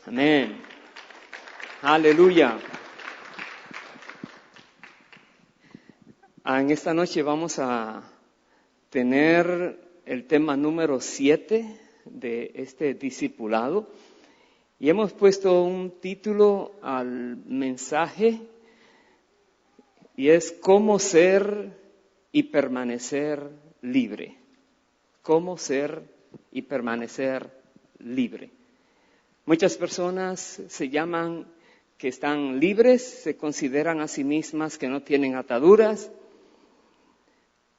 Amén. Aleluya. En esta noche vamos a tener el tema número 7 de este discipulado. Y hemos puesto un título al mensaje y es ¿Cómo ser y permanecer libre? ¿Cómo ser y permanecer libre? Muchas personas se llaman que están libres, se consideran a sí mismas que no tienen ataduras.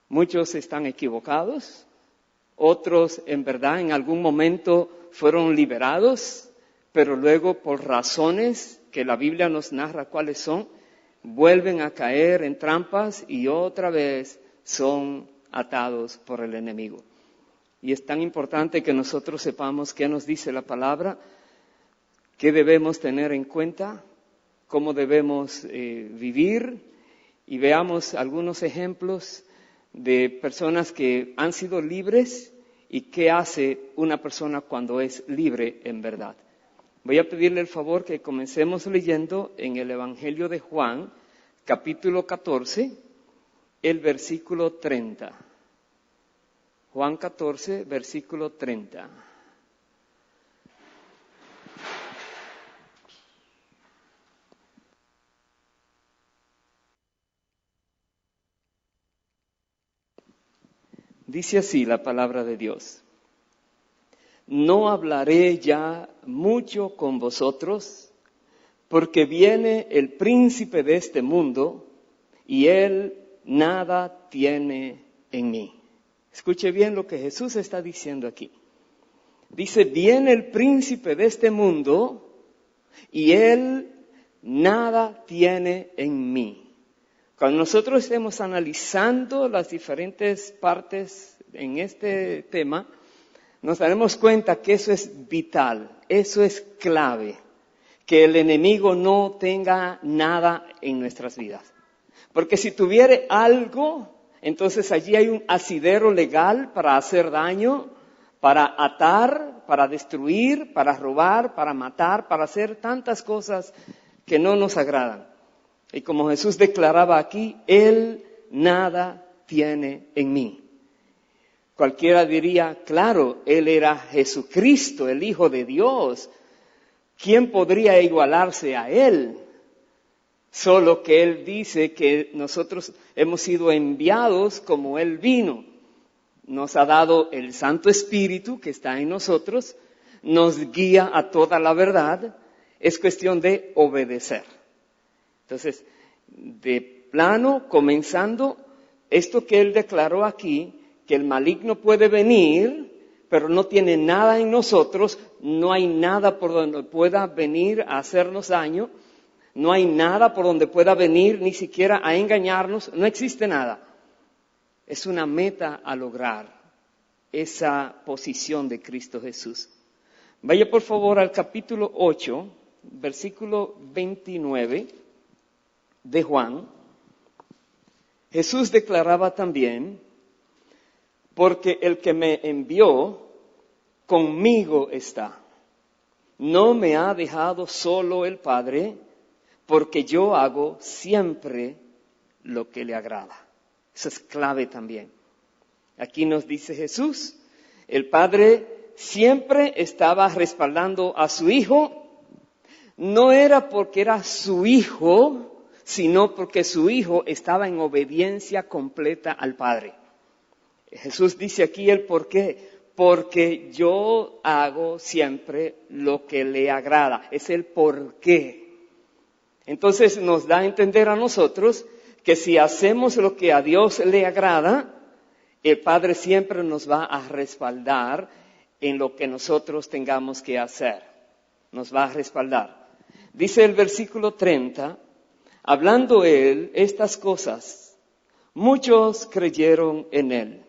Muchos están equivocados, otros en verdad en algún momento fueron liberados, pero luego por razones que la Biblia nos narra cuáles son, vuelven a caer en trampas y otra vez son atados por el enemigo. Y es tan importante que nosotros sepamos qué nos dice la palabra, qué debemos tener en cuenta, cómo debemos vivir, y veamos algunos ejemplos de personas que han sido libres y qué hace una persona cuando es libre en verdad. Voy a pedirle el favor que comencemos leyendo en el Evangelio de Juan, capítulo 14, el versículo 30. Juan 14, versículo 30. Dice así la palabra de Dios: No hablaré ya mucho con vosotros, porque viene el príncipe de este mundo, y él nada tiene en mí. Escuche bien lo que Jesús está diciendo aquí. Dice, viene el príncipe de este mundo, y él nada tiene en mí. Cuando nosotros estemos analizando las diferentes partes en este tema, nos daremos cuenta que eso es vital, eso es clave, que el enemigo no tenga nada en nuestras vidas. Porque si tuviera algo, entonces allí hay un asidero legal para hacer daño, para atar, para destruir, para robar, para matar, para hacer tantas cosas que no nos agradan. Y como Jesús declaraba aquí, Él nada tiene en mí. Cualquiera diría, claro, Él era Jesucristo, el Hijo de Dios. ¿Quién podría igualarse a Él? Solo que Él dice que nosotros hemos sido enviados como Él vino. Nos ha dado el Santo Espíritu que está en nosotros, nos guía a toda la verdad. Es cuestión de obedecer. Entonces, de plano, comenzando, esto que Él declaró aquí, que el maligno puede venir, pero no tiene nada en nosotros, no hay nada por donde pueda venir a hacernos daño, no hay nada por donde pueda venir ni siquiera a engañarnos, no existe nada. Es una meta a lograr, esa posición de Cristo Jesús. Vaya por favor al capítulo 8, versículo 29 de Juan. Jesús declaraba también, porque el que me envió conmigo está. No me ha dejado solo el Padre, porque yo hago siempre lo que le agrada. Eso es clave también. Aquí nos dice Jesús, el Padre siempre estaba respaldando a su Hijo. No era porque era su Hijo, sino porque su Hijo estaba en obediencia completa al Padre. Jesús dice aquí el por qué. Porque yo hago siempre lo que le agrada. Es el por qué. Entonces nos da a entender a nosotros que si hacemos lo que a Dios le agrada, el Padre siempre nos va a respaldar en lo que nosotros tengamos que hacer. Nos va a respaldar. Dice el versículo 30, hablando Él estas cosas, muchos creyeron en Él.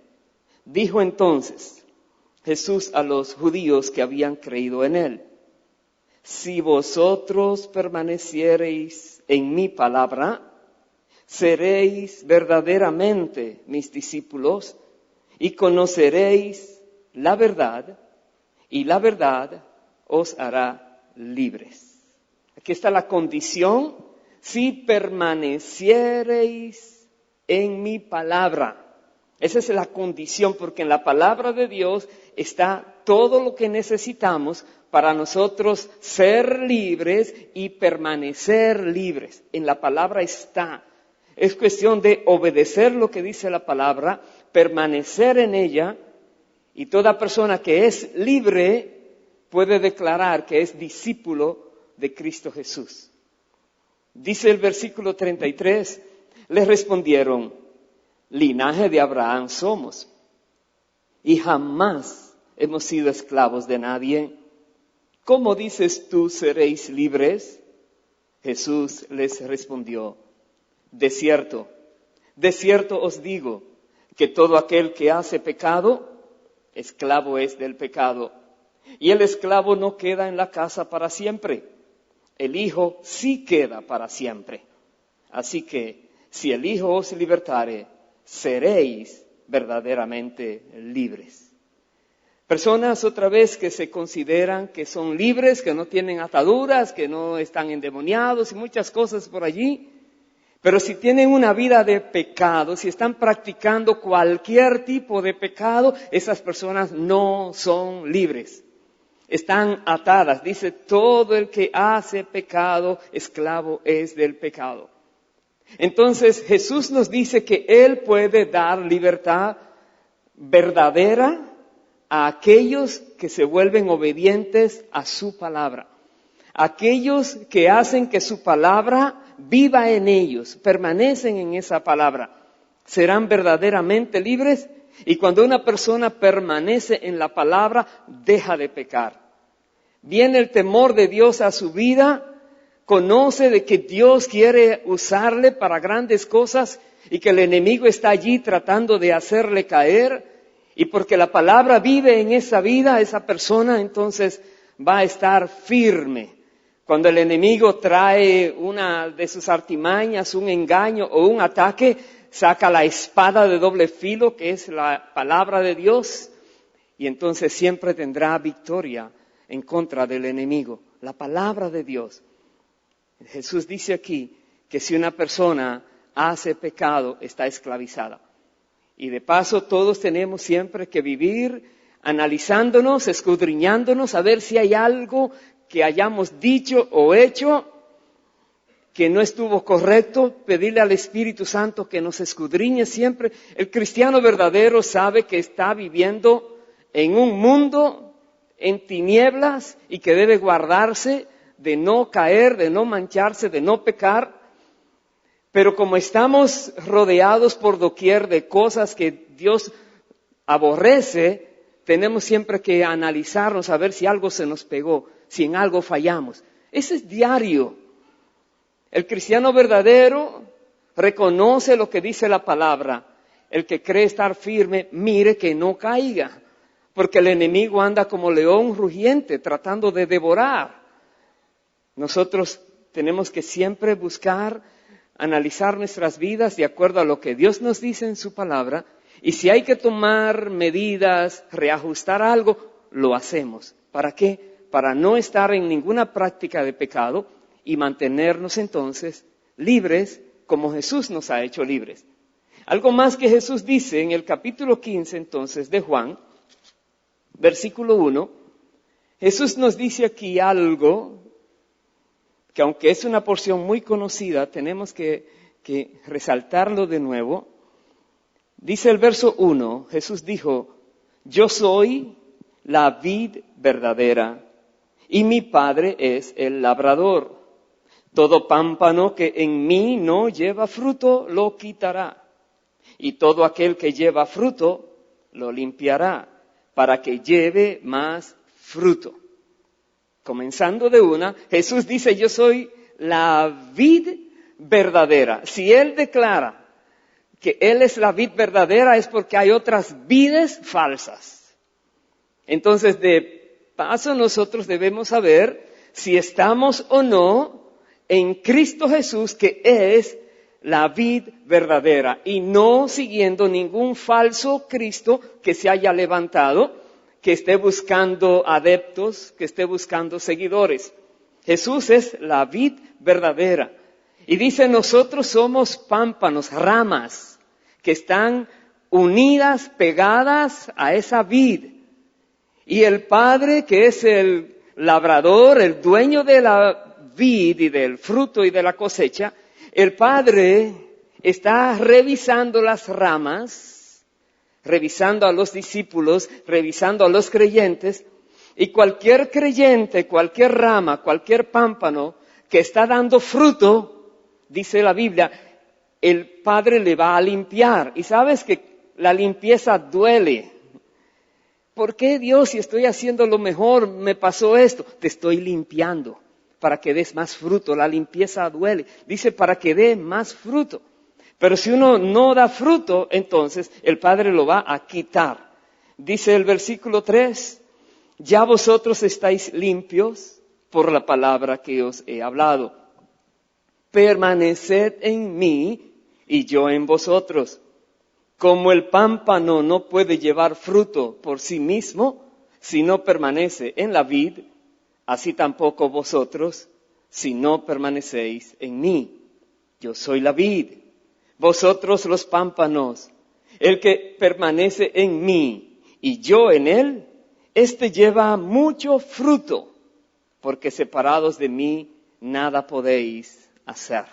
Dijo entonces Jesús a los judíos que habían creído en Él, si vosotros permaneciereis en mi palabra, seréis verdaderamente mis discípulos y conoceréis la verdad, y la verdad os hará libres. Aquí está la condición: si permaneciereis en mi palabra. Esa es la condición, porque en la palabra de Dios está todo lo que necesitamos para nosotros ser libres y permanecer libres. En la palabra está. Es cuestión de obedecer lo que dice la palabra, permanecer en ella, y toda persona que es libre puede declarar que es discípulo de Cristo Jesús. Dice el versículo 33, les respondieron: linaje de Abraham somos, y jamás hemos sido esclavos de nadie. ¿Cómo dices tú seréis libres? Jesús les respondió: de cierto os digo, que todo aquel que hace pecado, esclavo es del pecado. Y el esclavo no queda en la casa para siempre, el Hijo sí queda para siempre. Así que, si el Hijo os libertare, seréis verdaderamente libres. Personas otra vez que se consideran que son libres, que no tienen ataduras, que no están endemoniados y muchas cosas por allí. Pero si tienen una vida de pecado, si están practicando cualquier tipo de pecado, esas personas no son libres. Están atadas. Dice, todo el que hace pecado, esclavo es del pecado. Entonces Jesús nos dice que Él puede dar libertad verdadera a aquellos que se vuelven obedientes a su palabra. Aquellos que hacen que su palabra viva en ellos, permanecen en esa palabra, serán verdaderamente libres. Y cuando una persona permanece en la palabra, deja de pecar. Viene el temor de Dios a su vida, conoce de que Dios quiere usarle para grandes cosas y que el enemigo está allí tratando de hacerle caer. Y porque la palabra vive en esa vida, esa persona entonces va a estar firme. Cuando el enemigo trae una de sus artimañas, un engaño o un ataque, saca la espada de doble filo, que es la palabra de Dios, y entonces siempre tendrá victoria en contra del enemigo. La palabra de Dios. Jesús dice aquí que si una persona hace pecado, está esclavizada. Y de paso todos tenemos siempre que vivir analizándonos, escudriñándonos, a ver si hay algo que hayamos dicho o hecho que no estuvo correcto, pedirle al Espíritu Santo que nos escudriñe siempre. El cristiano verdadero sabe que está viviendo en un mundo en tinieblas y que debe guardarse de no caer, de no mancharse, de no pecar. Pero como estamos rodeados por doquier de cosas que Dios aborrece, tenemos siempre que analizarnos a ver si algo se nos pegó, si en algo fallamos. Ese es diario. El cristiano verdadero reconoce lo que dice la palabra. El que cree estar firme, mire que no caiga, porque el enemigo anda como león rugiente tratando de devorar. Nosotros tenemos que siempre buscar, analizar nuestras vidas de acuerdo a lo que Dios nos dice en su palabra, y si hay que tomar medidas, reajustar algo, lo hacemos. ¿Para qué? Para no estar en ninguna práctica de pecado y mantenernos entonces libres como Jesús nos ha hecho libres. Algo más que Jesús dice en el capítulo 15 entonces de Juan, versículo 1, Jesús nos dice aquí algo que aunque es una porción muy conocida, tenemos que resaltarlo de nuevo. Dice el verso 1, Jesús dijo, yo soy la vid verdadera y mi Padre es el labrador. Todo pámpano que en mí no lleva fruto, lo quitará. Y todo aquel que lleva fruto, lo limpiará, para que lleve más fruto. Comenzando de una, Jesús dice, yo soy la vid verdadera. Si Él declara que Él es la vid verdadera, es porque hay otras vides falsas. Entonces, de paso, nosotros debemos saber si estamos o no en Cristo Jesús, que es la vid verdadera, y no siguiendo ningún falso Cristo que se haya levantado, que esté buscando adeptos, que esté buscando seguidores. Jesús es la vid verdadera. Y dice, nosotros somos pámpanos, ramas, que están unidas, pegadas a esa vid. Y el Padre, que es el labrador, el dueño de la vid y del fruto y de la cosecha, el Padre está revisando las ramas, revisando a los discípulos, revisando a los creyentes, y cualquier creyente, cualquier rama, cualquier pámpano que está dando fruto, dice la Biblia, el Padre le va a limpiar. Y sabes que la limpieza duele. ¿Por qué, Dios, si estoy haciendo lo mejor, me pasó esto? Te estoy limpiando para que des más fruto. La limpieza duele. Dice para que dé más fruto. Pero si uno no da fruto, entonces el Padre lo va a quitar. Dice el versículo 3, ya vosotros estáis limpios por la palabra que os he hablado. Permaneced en mí y yo en vosotros. Como el pámpano no puede llevar fruto por sí mismo si no permanece en la vid, así tampoco vosotros si no permanecéis en mí. Yo soy la vid, vosotros los pámpanos. El que permanece en mí y yo en él, éste lleva mucho fruto, porque separados de mí nada podéis hacer.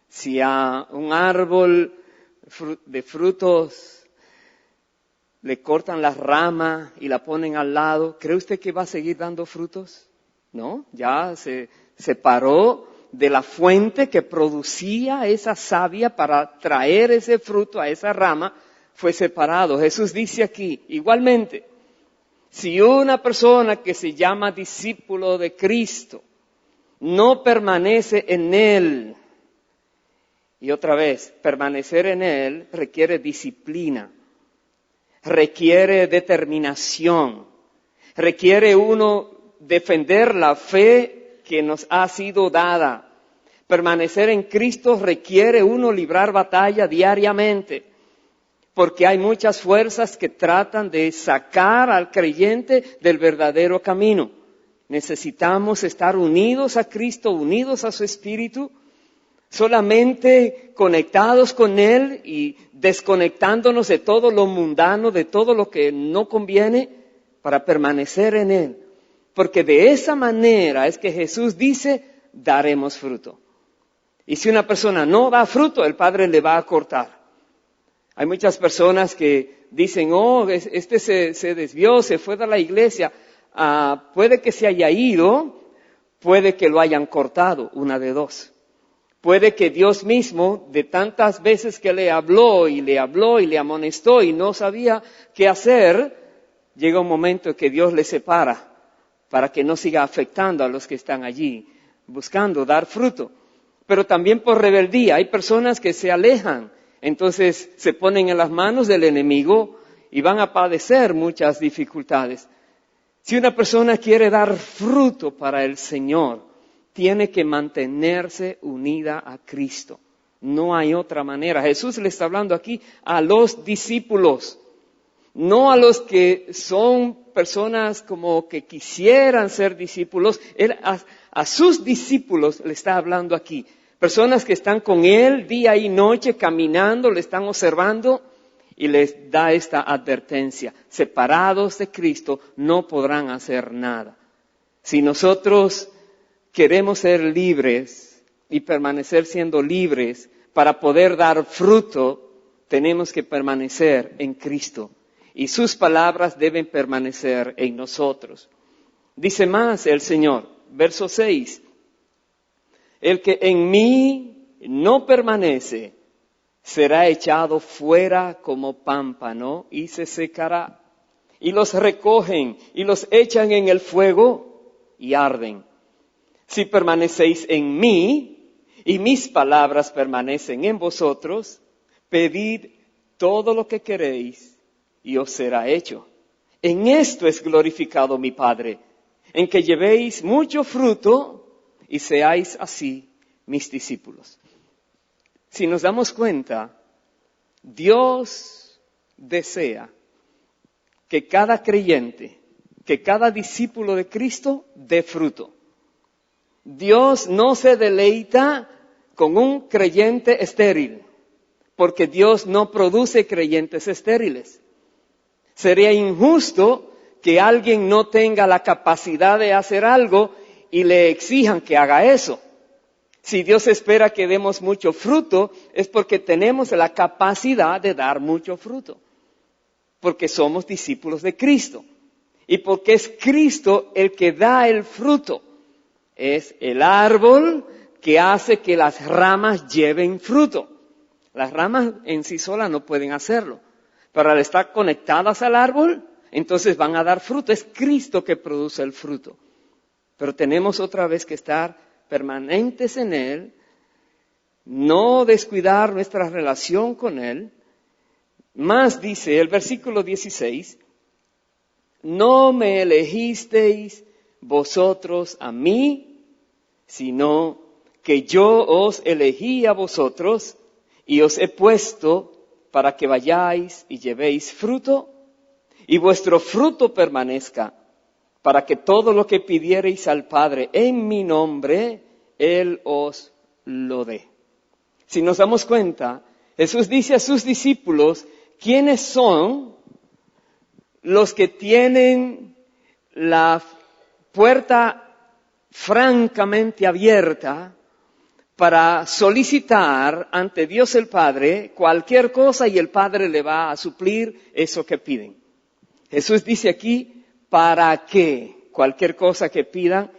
Si a un árbol de frutos le cortan la rama y la ponen al lado, ¿cree usted que va a seguir dando frutos? No, ya se separó de la fuente que producía esa savia para traer ese fruto a esa rama, fue separado. Jesús dice aquí, igualmente, si una persona que se llama discípulo de Cristo no permanece en Él, y otra vez, permanecer en Él requiere disciplina, requiere determinación, requiere uno defender la fe que nos ha sido dada. Permanecer en Cristo requiere uno librar batalla diariamente, porque hay muchas fuerzas que tratan de sacar al creyente del verdadero camino. Necesitamos estar unidos a Cristo, unidos a su Espíritu, solamente conectados con Él y desconectándonos de todo lo mundano, de todo lo que no conviene, para permanecer en Él. Porque de esa manera es que Jesús dice, daremos fruto. Y si una persona no da fruto, el Padre le va a cortar. Hay muchas personas que dicen, este se desvió, se fue de la iglesia. Puede que se haya ido, puede que lo hayan cortado, una de dos. Puede que Dios mismo, de tantas veces que le habló y le amonestó y no sabía qué hacer, llega un momento que Dios le separa para que no siga afectando a los que están allí, buscando dar fruto. Pero también por rebeldía, hay personas que se alejan, entonces se ponen en las manos del enemigo y van a padecer muchas dificultades. Si una persona quiere dar fruto para el Señor, tiene que mantenerse unida a Cristo. No hay otra manera. Jesús le está hablando aquí a los discípulos, no a los que son personas como que quisieran ser discípulos. Él a sus discípulos le está hablando aquí. Personas que están con Él día y noche caminando, le están observando y les da esta advertencia. Separados de Cristo no podrán hacer nada. Si nosotros queremos ser libres y permanecer siendo libres para poder dar fruto, tenemos que permanecer en Cristo. Y sus palabras deben permanecer en nosotros. Dice más el Señor, verso 6. El que en mí no permanece será echado fuera como pámpano y se secará. Y los recogen y los echan en el fuego y arden. Si permanecéis en mí y mis palabras permanecen en vosotros, pedid todo lo que queréis y os será hecho. En esto es glorificado mi Padre, en que llevéis mucho fruto y seáis así mis discípulos. Si nos damos cuenta, Dios desea que cada creyente, que cada discípulo de Cristo dé fruto. Dios no se deleita con un creyente estéril, porque Dios no produce creyentes estériles. Sería injusto que alguien no tenga la capacidad de hacer algo y le exijan que haga eso. Si Dios espera que demos mucho fruto, es porque tenemos la capacidad de dar mucho fruto, porque somos discípulos de Cristo y porque es Cristo el que da el fruto. Es el árbol que hace que las ramas lleven fruto. Las ramas en sí solas no pueden hacerlo, pero al estar conectadas al árbol, entonces van a dar fruto. Es Cristo que produce el fruto. Pero tenemos otra vez que estar permanentes en Él, no descuidar nuestra relación con Él. Más dice el versículo 16, no me elegisteis vosotros a mí, sino que yo os elegí a vosotros y os he puesto para que vayáis y llevéis fruto y vuestro fruto permanezca, para que todo lo que pidiereis al Padre en mi nombre, Él os lo dé. Si nos damos cuenta, Jesús dice a sus discípulos, ¿quiénes son los que tienen la puerta francamente abierta para solicitar ante Dios el Padre cualquier cosa y el Padre le va a suplir eso que piden? Jesús dice aquí, para que cualquier cosa que pidan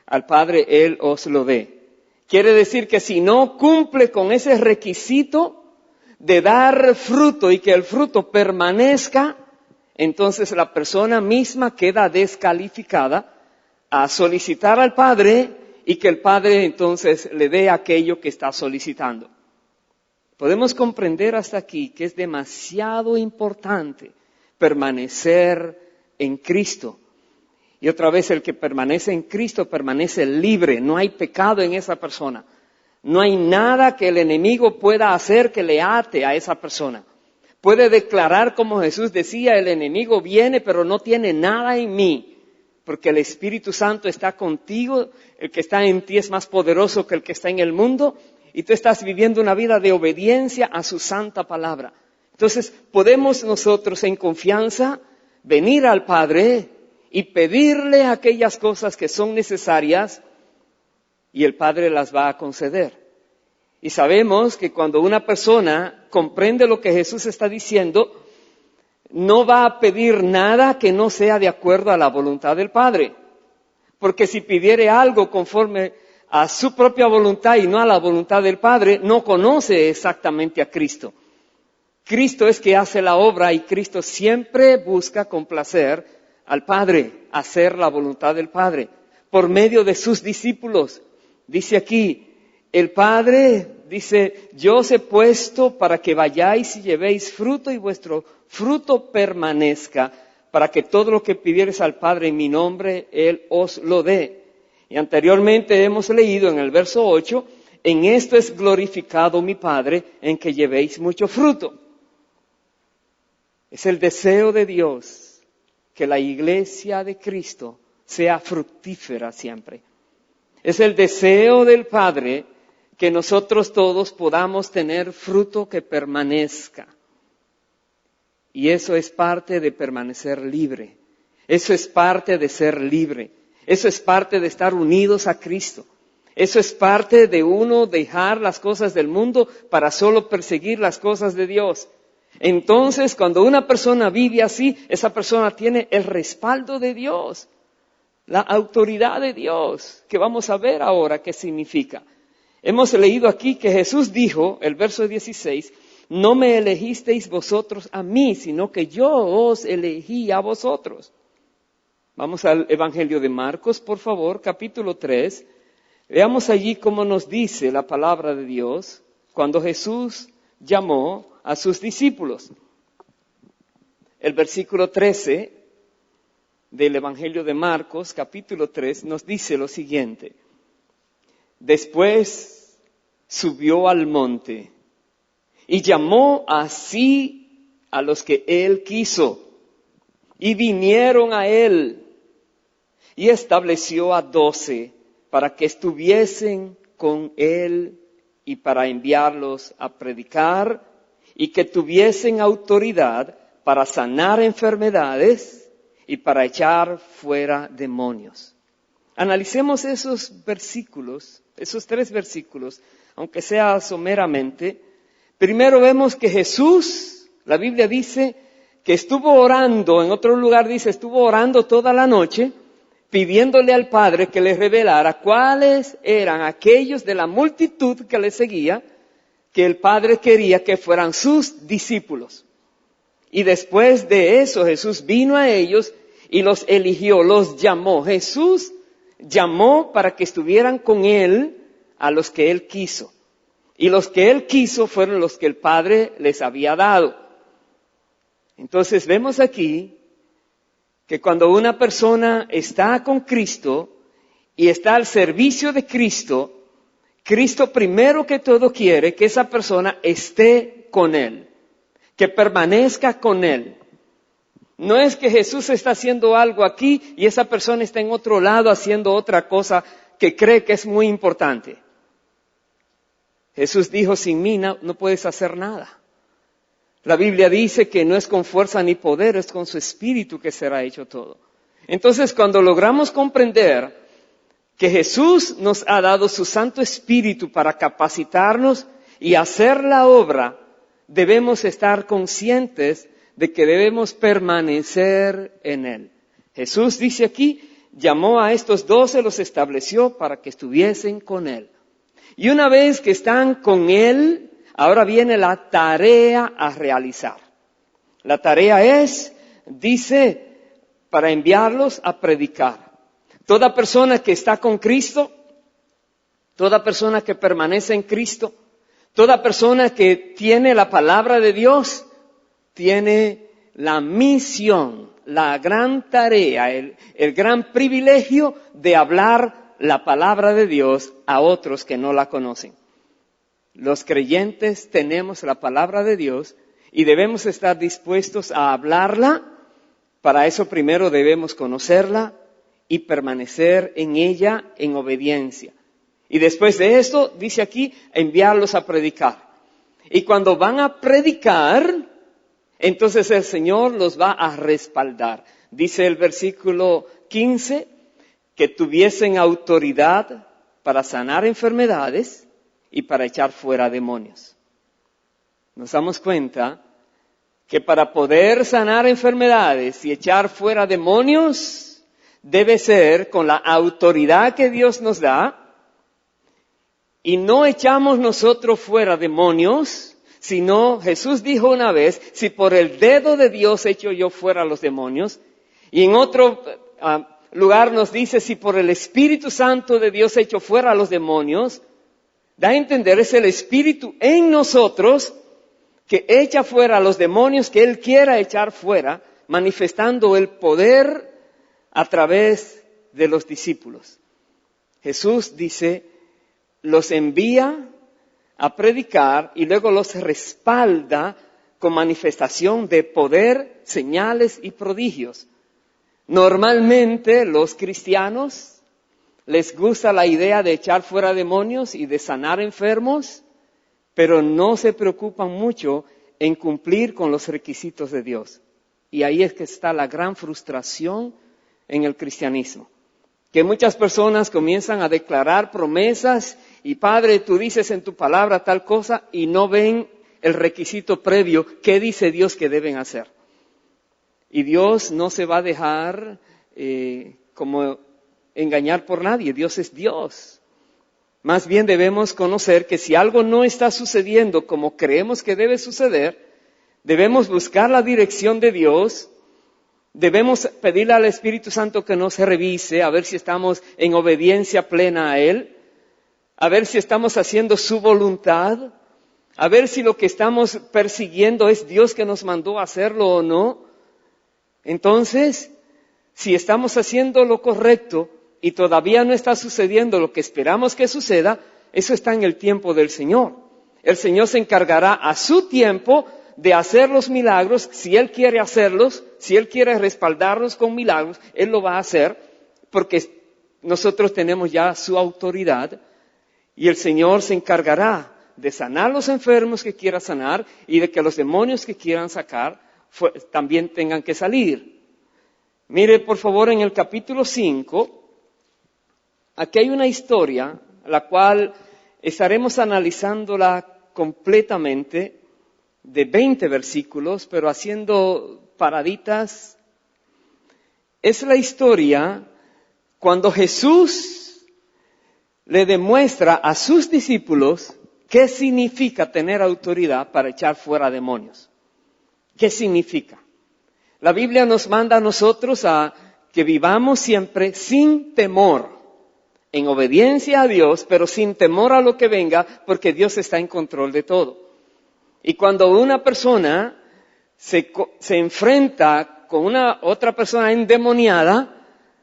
al Padre, Él os lo dé. Quiere decir que si no cumple con ese requisito de dar fruto y que el fruto permanezca, entonces la persona misma queda descalificada a solicitar al Padre y que el Padre entonces le dé aquello que está solicitando. Podemos comprender hasta aquí que es demasiado importante permanecer en Cristo. Y otra vez, el que permanece en Cristo permanece libre, no hay pecado en esa persona. No hay nada que el enemigo pueda hacer que le ate a esa persona. Puede declarar como Jesús decía, el enemigo viene pero no tiene nada en mí, porque el Espíritu Santo está contigo, el que está en ti es más poderoso que el que está en el mundo, y tú estás viviendo una vida de obediencia a su santa palabra. Entonces, podemos nosotros en confianza venir al Padre y pedirle aquellas cosas que son necesarias y el Padre las va a conceder. Y sabemos que cuando una persona comprende lo que Jesús está diciendo, no va a pedir nada que no sea de acuerdo a la voluntad del Padre. Porque si pidiere algo conforme a su propia voluntad y no a la voluntad del Padre, no conoce exactamente a Cristo. Cristo es que hace la obra y Cristo siempre busca complacer al Padre, hacer la voluntad del Padre, por medio de sus discípulos. Dice aquí, el Padre dice, yo os he puesto para que vayáis y llevéis fruto y vuestro fruto permanezca, para que todo lo que pidiereis al Padre en mi nombre, Él os lo dé. Y anteriormente hemos leído en el verso 8, en esto es glorificado mi Padre, en que llevéis mucho fruto. Es el deseo de Dios que la iglesia de Cristo sea fructífera siempre. Es el deseo del Padre que nosotros todos podamos tener fruto que permanezca. Y eso es parte de permanecer libre. Eso es parte de ser libre. Eso es parte de estar unidos a Cristo. Eso es parte de uno dejar las cosas del mundo para solo perseguir las cosas de Dios. Entonces, cuando una persona vive así, esa persona tiene el respaldo de Dios, la autoridad de Dios, que vamos a ver ahora qué significa. Hemos leído aquí que Jesús dijo, el verso 16, no me elegisteis vosotros a mí, sino que yo os elegí a vosotros. Vamos al Evangelio de Marcos, por favor, capítulo 3. Veamos allí cómo nos dice la palabra de Dios cuando Jesús llamó a sus discípulos. El versículo 13 del Evangelio de Marcos, capítulo 3, nos dice lo siguiente. Después subió al monte y llamó así a los que él quiso, y vinieron a él, y estableció a 12 para que estuviesen con Él y para enviarlos a predicar y que tuviesen autoridad para sanar enfermedades y para echar fuera demonios. Analicemos esos versículos, esos 3 versículos, aunque sea someramente. Primero vemos que Jesús, la Biblia dice que estuvo orando, en otro lugar dice, estuvo orando toda la noche, pidiéndole al Padre que le revelara cuáles eran aquellos de la multitud que le seguía, que el Padre quería que fueran sus discípulos. Y después de eso Jesús vino a ellos y los eligió, los llamó. Jesús llamó para que estuvieran con Él a los que Él quiso. Y los que Él quiso fueron los que el Padre les había dado. Entonces vemos aquí que cuando una persona está con Cristo y está al servicio de Cristo, Cristo primero que todo quiere que esa persona esté con Él, que permanezca con Él. No es que Jesús está haciendo algo aquí y esa persona está en otro lado haciendo otra cosa que cree que es muy importante. Jesús dijo, sin mí no puedes hacer nada. La Biblia dice que no es con fuerza ni poder, es con su espíritu que será hecho todo. Entonces, cuando logramos comprender que Jesús nos ha dado su Santo Espíritu para capacitarnos y hacer la obra, debemos estar conscientes de que debemos permanecer en Él. Jesús dice aquí, llamó a estos 12, los estableció para que estuviesen con Él. Y una vez que están con Él, ahora viene la tarea a realizar. La tarea es, dice, para enviarlos a predicar. Toda persona que está con Cristo, toda persona que permanece en Cristo, toda persona que tiene la palabra de Dios, tiene la misión, la gran tarea, el gran privilegio de hablar la palabra de Dios a otros que no la conocen. Los creyentes tenemos la palabra de Dios y debemos estar dispuestos a hablarla. Para eso primero debemos conocerla y permanecer en ella en obediencia. Y después de esto, dice aquí, enviarlos a predicar. Y cuando van a predicar, entonces el Señor los va a respaldar. Dice el versículo 15, que tuviesen autoridad para sanar enfermedades y para echar fuera demonios. Nos damos cuenta que para poder sanar enfermedades y echar fuera demonios, debe ser con la autoridad que Dios nos da, y no echamos nosotros fuera demonios, sino Jesús dijo una vez, si por el dedo de Dios echo yo fuera los demonios, y en otro lugar nos dice, si por el Espíritu Santo de Dios echo fuera a los demonios, da a entender, es el Espíritu en nosotros que echa fuera a los demonios que Él quiera echar fuera, manifestando el poder a través de los discípulos. Jesús dice, los envía a predicar y luego los respalda con manifestación de poder, señales y prodigios. Normalmente los cristianos les gusta la idea de echar fuera demonios y de sanar enfermos, pero no se preocupan mucho en cumplir con los requisitos de Dios. Y ahí es que está la gran frustración en el cristianismo. Que muchas personas comienzan a declarar promesas y Padre, tú dices en tu palabra tal cosa y no ven el requisito previo, ¿qué dice Dios que deben hacer? Y Dios no se va a dejar como engañar por nadie, Dios es Dios. Más bien debemos conocer que si algo no está sucediendo como creemos que debe suceder, debemos buscar la dirección de Dios, debemos pedirle al Espíritu Santo que nos revise, a ver si estamos en obediencia plena a Él, a ver si estamos haciendo su voluntad, a ver si lo que estamos persiguiendo es Dios que nos mandó a hacerlo o no. Entonces, si estamos haciendo lo correcto y todavía no está sucediendo lo que esperamos que suceda, eso está en el tiempo del Señor. El Señor se encargará a su tiempo de hacer los milagros. Si Él quiere hacerlos, si Él quiere respaldarnos con milagros, Él lo va a hacer porque nosotros tenemos ya su autoridad y el Señor se encargará de sanar los enfermos que quiera sanar y de que los demonios que quieran sacar también tengan que salir. Mire, por favor, en el capítulo 5, aquí hay una historia, la cual estaremos analizándola completamente, de 20 versículos, pero haciendo paraditas. Es la historia cuando Jesús le demuestra a sus discípulos qué significa tener autoridad para echar fuera demonios. ¿Qué significa? La Biblia nos manda a nosotros a que vivamos siempre sin temor, en obediencia a Dios, pero sin temor a lo que venga, porque Dios está en control de todo. Y cuando una persona se enfrenta con una otra persona endemoniada,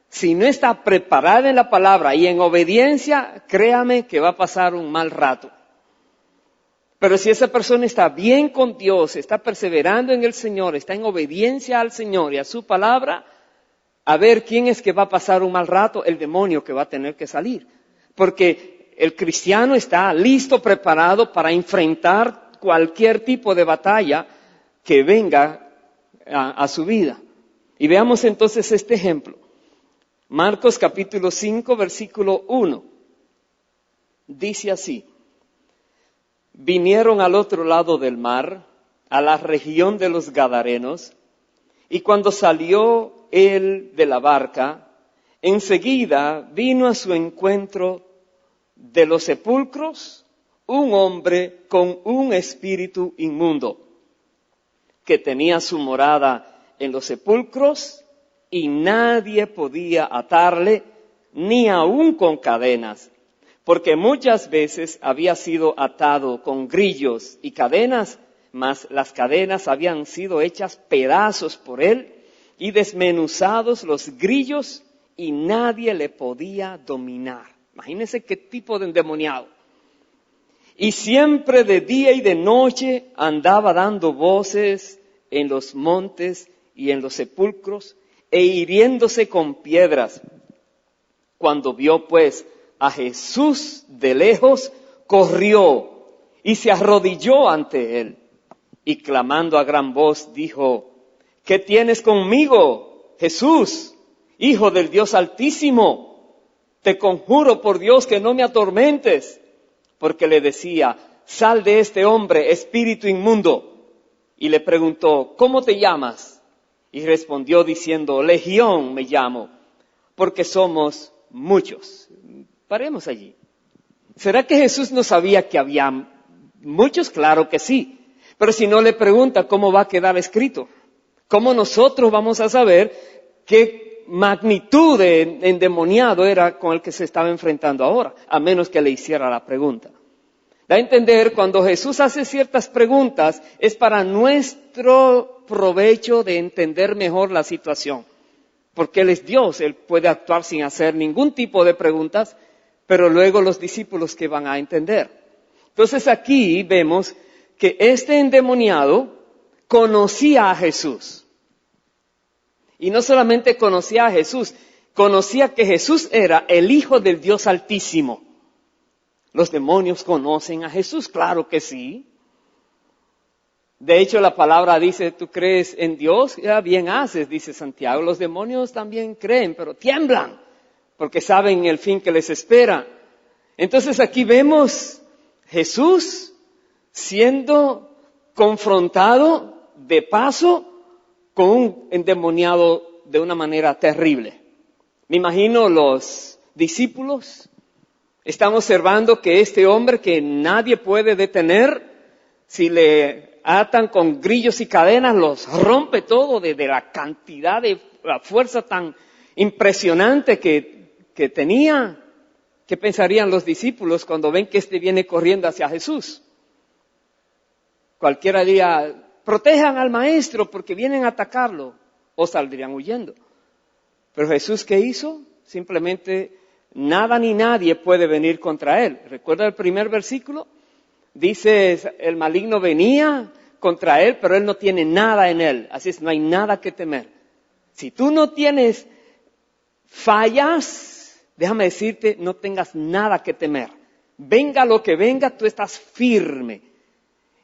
si no está preparada en la palabra y en obediencia, créame que va a pasar un mal rato. Pero si esa persona está bien con Dios, está perseverando en el Señor, está en obediencia al Señor y a su palabra, a ver quién es que va a pasar un mal rato, el demonio que va a tener que salir. Porque el cristiano está listo, preparado para enfrentar cualquier tipo de batalla que venga a su vida. Y veamos entonces este ejemplo. Marcos capítulo 5, versículo 1. Dice así: vinieron al otro lado del mar, a la región de los Gadarenos, y cuando salió él de la barca, enseguida vino a su encuentro de los sepulcros un hombre con un espíritu inmundo, que tenía su morada en los sepulcros, y nadie podía atarle, ni aun con cadenas, porque muchas veces había sido atado con grillos y cadenas, mas las cadenas habían sido hechas pedazos por él, y desmenuzados los grillos, y nadie le podía dominar. Imagínense qué tipo de endemoniado. Y siempre de día y de noche andaba dando voces en los montes y en los sepulcros, e hiriéndose con piedras. Cuando vio pues a Jesús de lejos, corrió y se arrodilló ante él, y clamando a gran voz dijo: ¿qué tienes conmigo, Jesús, Hijo del Dios Altísimo? Te conjuro por Dios que no me atormentes. Porque le decía: sal de este hombre, espíritu inmundo. Y le preguntó: ¿cómo te llamas? Y respondió diciendo: Legión me llamo, porque somos muchos. Paremos allí. ¿Será que Jesús no sabía que había muchos? Claro que sí. Pero si no le pregunta, ¿cómo va a quedar escrito? ¿Cómo nosotros vamos a saber qué magnitud de endemoniado era con el que se estaba enfrentando ahora? A menos que le hiciera la pregunta. Da a entender, cuando Jesús hace ciertas preguntas, es para nuestro provecho de entender mejor la situación. Porque Él es Dios, Él puede actuar sin hacer ningún tipo de preguntas, pero luego los discípulos que van a entender. Entonces aquí vemos que este endemoniado conocía a Jesús. Y no solamente conocía a Jesús, conocía que Jesús era el Hijo del Dios Altísimo. ¿Los demonios conocen a Jesús? Claro que sí. De hecho, la palabra dice: ¿tú crees en Dios? Ya bien haces, dice Santiago. Los demonios también creen, pero tiemblan, porque saben el fin que les espera. Entonces aquí vemos Jesús siendo confrontado de paso con un endemoniado de una manera terrible. Me imagino los discípulos están observando que este hombre, que nadie puede detener, si le atan con grillos y cadenas, los rompe todo de la cantidad de la fuerza tan impresionante que tenía. ¿Qué pensarían los discípulos cuando ven que este viene corriendo hacia Jesús? Cualquiera diría: protejan al maestro porque vienen a atacarlo, o saldrían huyendo. Pero Jesús, ¿qué hizo? Simplemente nada ni nadie puede venir contra él. ¿Recuerda el primer versículo? Dice: el maligno venía contra él, pero él no tiene nada en él. Así es, no hay nada que temer. Si tú no tienes fallas déjame decirte, no tengas nada que temer. Venga lo que venga, tú estás firme.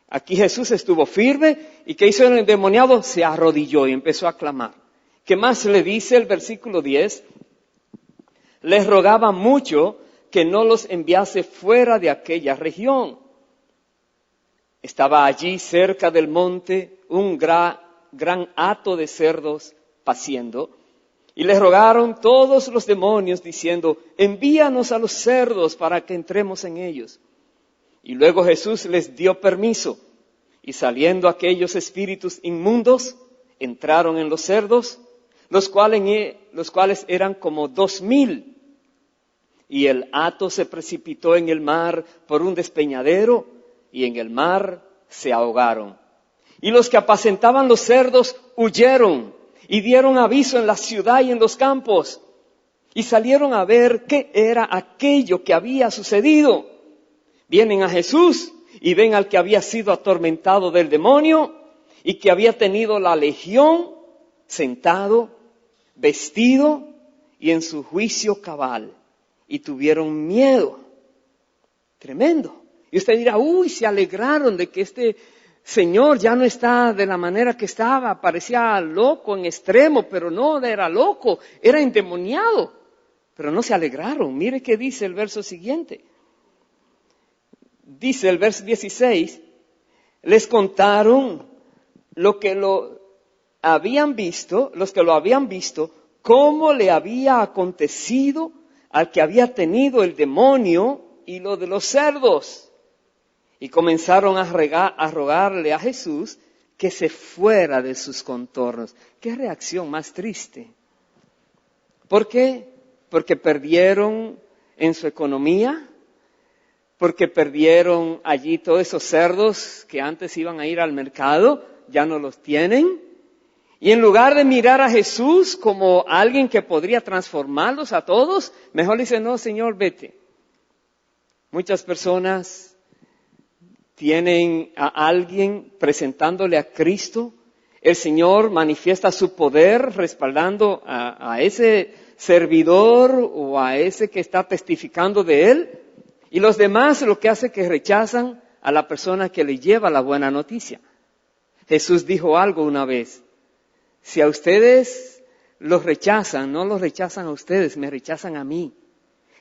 Aquí Jesús estuvo firme y ¿qué hizo el endemoniado? Se arrodilló y empezó a clamar. ¿Qué más le dice el versículo 10? Les rogaba mucho que no los enviase fuera de aquella región. Estaba allí cerca del monte un gran hato de cerdos paciendo, y les rogaron todos los demonios diciendo, envíanos a los cerdos para que entremos en ellos. Y luego Jesús les dio permiso, y saliendo aquellos espíritus inmundos, entraron en los cerdos, los cuales eran como 2,000. Y el hato se precipitó en el mar por un despeñadero, y en el mar se ahogaron. Y los que apacentaban los cerdos huyeron, y dieron aviso en la ciudad y en los campos, y salieron a ver qué era aquello que había sucedido. Vienen a Jesús y ven al que había sido atormentado del demonio y que había tenido la legión sentado, vestido y en su juicio cabal. Y tuvieron miedo. Tremendo. Y usted dirá, se alegraron de que este Señor ya no está de la manera que estaba. Parecía loco en extremo, pero no era loco, era endemoniado. Pero no se alegraron. Mire qué dice el verso siguiente. Dice el verso 16, les contaron los que lo habían visto, cómo le había acontecido al que había tenido el demonio y lo de los cerdos. Y comenzaron a rogarle a Jesús que se fuera de sus contornos. ¡Qué reacción más triste! ¿Por qué? Porque perdieron en su economía, porque perdieron allí todos esos cerdos que antes iban a ir al mercado, ya no los tienen. Y en lugar de mirar a Jesús como alguien que podría transformarlos a todos, mejor le dicen, no, Señor, vete. Muchas personas tienen a alguien presentándole a Cristo. El Señor manifiesta su poder respaldando a ese servidor o a ese que está testificando de Él. Y los demás lo que hace es que rechazan a la persona que le lleva la buena noticia. Jesús dijo algo una vez. Si a ustedes los rechazan, no los rechazan a ustedes, me rechazan a mí.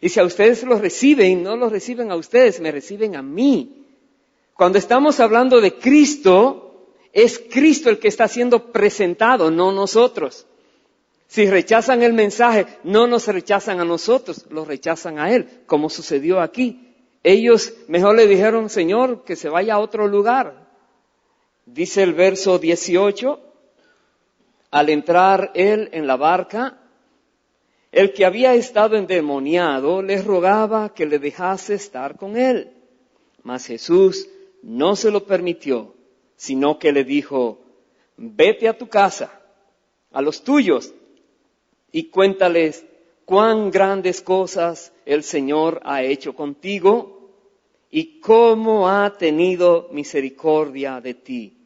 Y si a ustedes los reciben, no los reciben a ustedes, me reciben a mí. Cuando estamos hablando de Cristo, es Cristo el que está siendo presentado, no nosotros. Si rechazan el mensaje, no nos rechazan a nosotros, los rechazan a Él, como sucedió aquí. Ellos mejor le dijeron, Señor, que se vaya a otro lugar. Dice el verso 18, al entrar Él en la barca, el que había estado endemoniado les rogaba que le dejase estar con Él. Mas Jesús no se lo permitió, sino que le dijo, vete a tu casa, a los tuyos, y cuéntales cuán grandes cosas el Señor ha hecho contigo y cómo ha tenido misericordia de ti.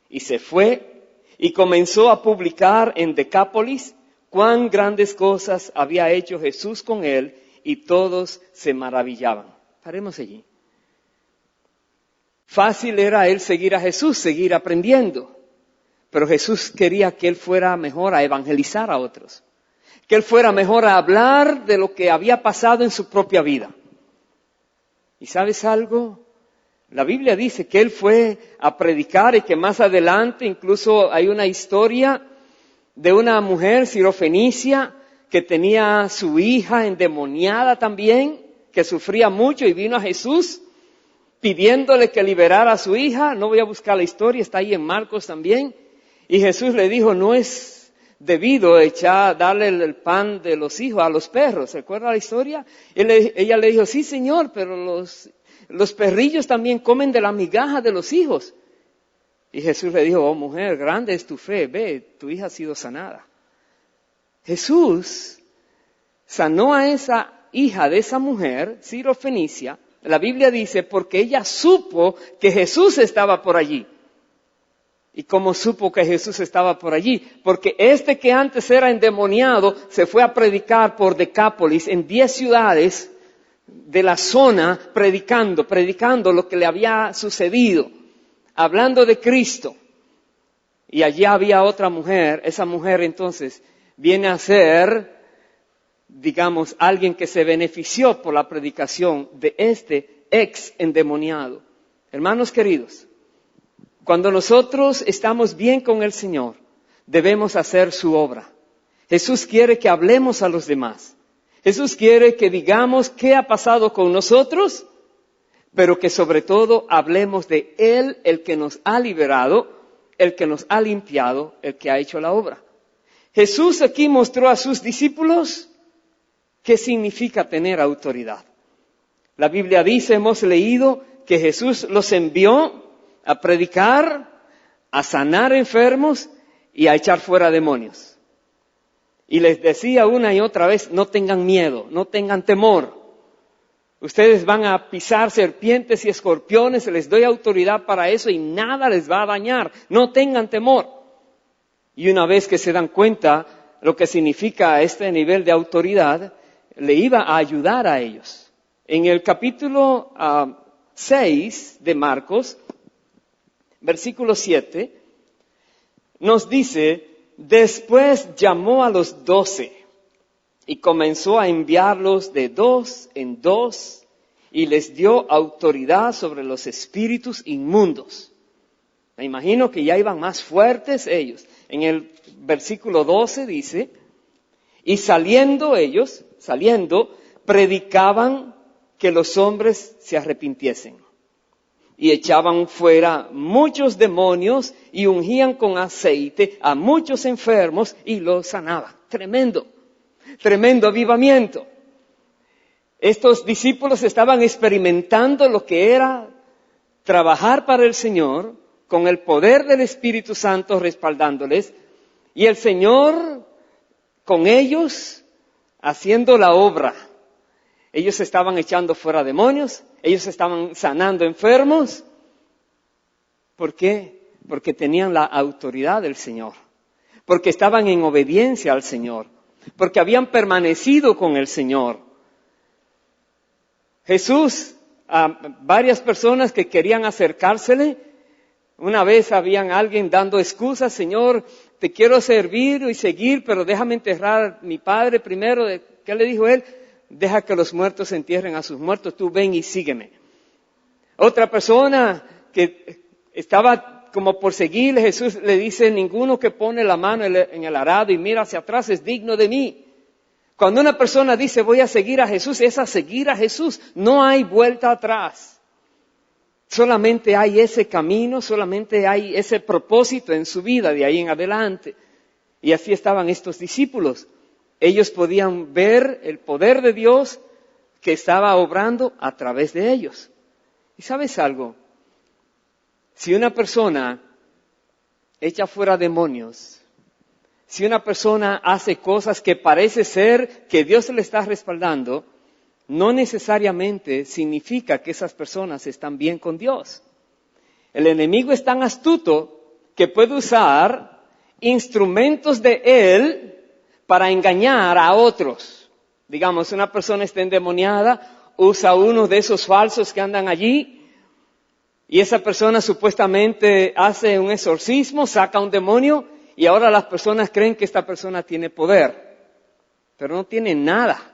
Y se fue y comenzó a publicar en Decápolis cuán grandes cosas había hecho Jesús con él y todos se maravillaban. Paremos allí. Fácil era él seguir a Jesús, seguir aprendiendo, pero Jesús quería que él fuera mejor a evangelizar a otros. Que él fuera mejor a hablar de lo que había pasado en su propia vida. ¿Y sabes algo? La Biblia dice que él fue a predicar y que más adelante incluso hay una historia de una mujer sirofenicia que tenía a su hija endemoniada también, que sufría mucho y vino a Jesús pidiéndole que liberara a su hija. No voy a buscar la historia, está ahí en Marcos también. Y Jesús le dijo, no es debido darle el pan de los hijos a los perros. ¿Se acuerda la historia? Ella le dijo, sí, Señor, pero los perrillos también comen de la migaja de los hijos. Y Jesús le dijo, oh mujer, grande es tu fe, ve, tu hija ha sido sanada. Jesús sanó a esa hija de esa mujer, sirofenicia, la Biblia dice, porque ella supo que Jesús estaba por allí. ¿Y cómo supo que Jesús estaba por allí? Porque este que antes era endemoniado se fue a predicar por Decápolis en 10 ciudades de la zona, predicando lo que le había sucedido, hablando de Cristo. Y allí había otra mujer. Esa mujer entonces viene a ser, digamos, alguien que se benefició por la predicación de este ex endemoniado. Hermanos queridos, cuando nosotros estamos bien con el Señor, debemos hacer su obra. Jesús quiere que hablemos a los demás. Jesús quiere que digamos qué ha pasado con nosotros, pero que sobre todo hablemos de Él, el que nos ha liberado, el que nos ha limpiado, el que ha hecho la obra. Jesús aquí mostró a sus discípulos qué significa tener autoridad. La Biblia dice, hemos leído que Jesús los envió a predicar, a sanar enfermos y a echar fuera demonios. Y les decía una y otra vez, no tengan miedo, no tengan temor. Ustedes van a pisar serpientes y escorpiones, les doy autoridad para eso y nada les va a dañar. No tengan temor. Y una vez que se dan cuenta lo que significa este nivel de autoridad, le iba a ayudar a ellos. En el capítulo 6 de Marcos, versículo 7, nos dice, después llamó a los 12 y comenzó a enviarlos de 2 en 2 y les dio autoridad sobre los espíritus inmundos. Me imagino que ya iban más fuertes ellos. En el versículo 12 dice, y saliendo, predicaban que los hombres se arrepintiesen. Y echaban fuera muchos demonios y ungían con aceite a muchos enfermos y los sanaban. Tremendo avivamiento. Estos discípulos estaban experimentando lo que era trabajar para el Señor con el poder del Espíritu Santo respaldándoles y el Señor con ellos haciendo la obra. Ellos estaban echando fuera demonios, ellos estaban sanando enfermos. ¿Por qué? Porque tenían la autoridad del Señor, porque estaban en obediencia al Señor, porque habían permanecido con el Señor. Jesús, a varias personas que querían acercársele, una vez habían alguien dando excusas, Señor, te quiero servir y seguir, pero déjame enterrar a mi padre primero. ¿Qué le dijo él? Deja que los muertos entierren a sus muertos, tú ven y sígueme. Otra persona que estaba como por seguirle, Jesús le dice, ninguno que pone la mano en el arado y mira hacia atrás es digno de mí. Cuando una persona dice voy a seguir a Jesús, es a seguir a Jesús, no hay vuelta atrás. Solamente hay ese camino, solamente hay ese propósito en su vida de ahí en adelante. Y así estaban estos discípulos. Ellos podían ver el poder de Dios que estaba obrando a través de ellos. ¿Y sabes algo? Si una persona echa fuera demonios, si una persona hace cosas que parece ser que Dios le está respaldando, no necesariamente significa que esas personas están bien con Dios. El enemigo es tan astuto que puede usar instrumentos de él para engañar a otros. Digamos, una persona está endemoniada, usa uno de esos falsos que andan allí, y esa persona supuestamente hace un exorcismo, saca un demonio, y ahora las personas creen que esta persona tiene poder, pero no tiene nada.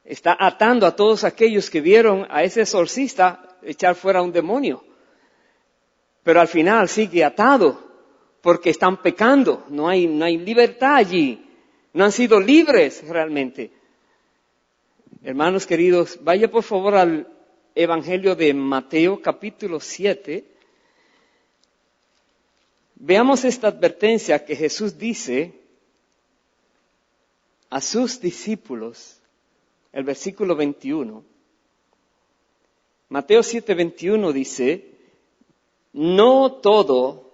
Está atando a todos aquellos que vieron a ese exorcista echar fuera un demonio, pero al final sigue atado, porque están pecando, no hay libertad allí. No han sido libres realmente. Hermanos queridos, vaya por favor al Evangelio de Mateo capítulo 7. Veamos esta advertencia que Jesús dice a sus discípulos, el versículo 21. Mateo 7:21 dice, no todo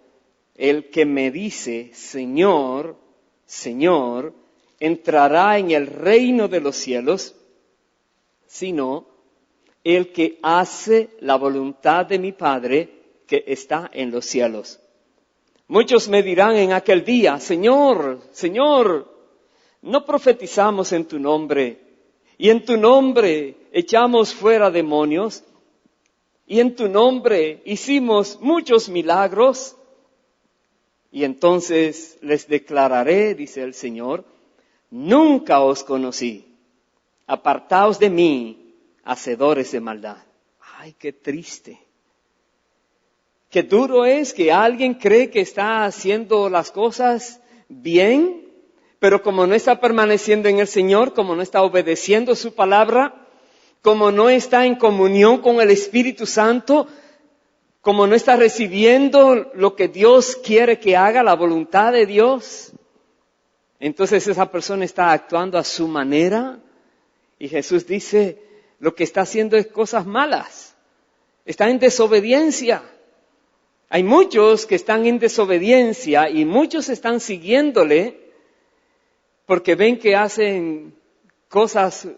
el que me dice, Señor, Señor, entrará en el reino de los cielos, sino el que hace la voluntad de mi Padre que está en los cielos. Muchos me dirán en aquel día, Señor, Señor, no profetizamos en tu nombre, y en tu nombre echamos fuera demonios, y en tu nombre hicimos muchos milagros. Y entonces les declararé, dice el Señor, nunca os conocí, apartaos de mí, hacedores de maldad. Ay, qué triste. Qué duro es que alguien cree que está haciendo las cosas bien, pero como no está permaneciendo en el Señor, como no está obedeciendo su palabra, como no está en comunión con el Espíritu Santo, como no está recibiendo lo que Dios quiere que haga, la voluntad de Dios, entonces esa persona está actuando a su manera y Jesús dice, lo que está haciendo es cosas malas, está en desobediencia. Hay muchos que están en desobediencia y muchos están siguiéndole porque ven que hacen cosas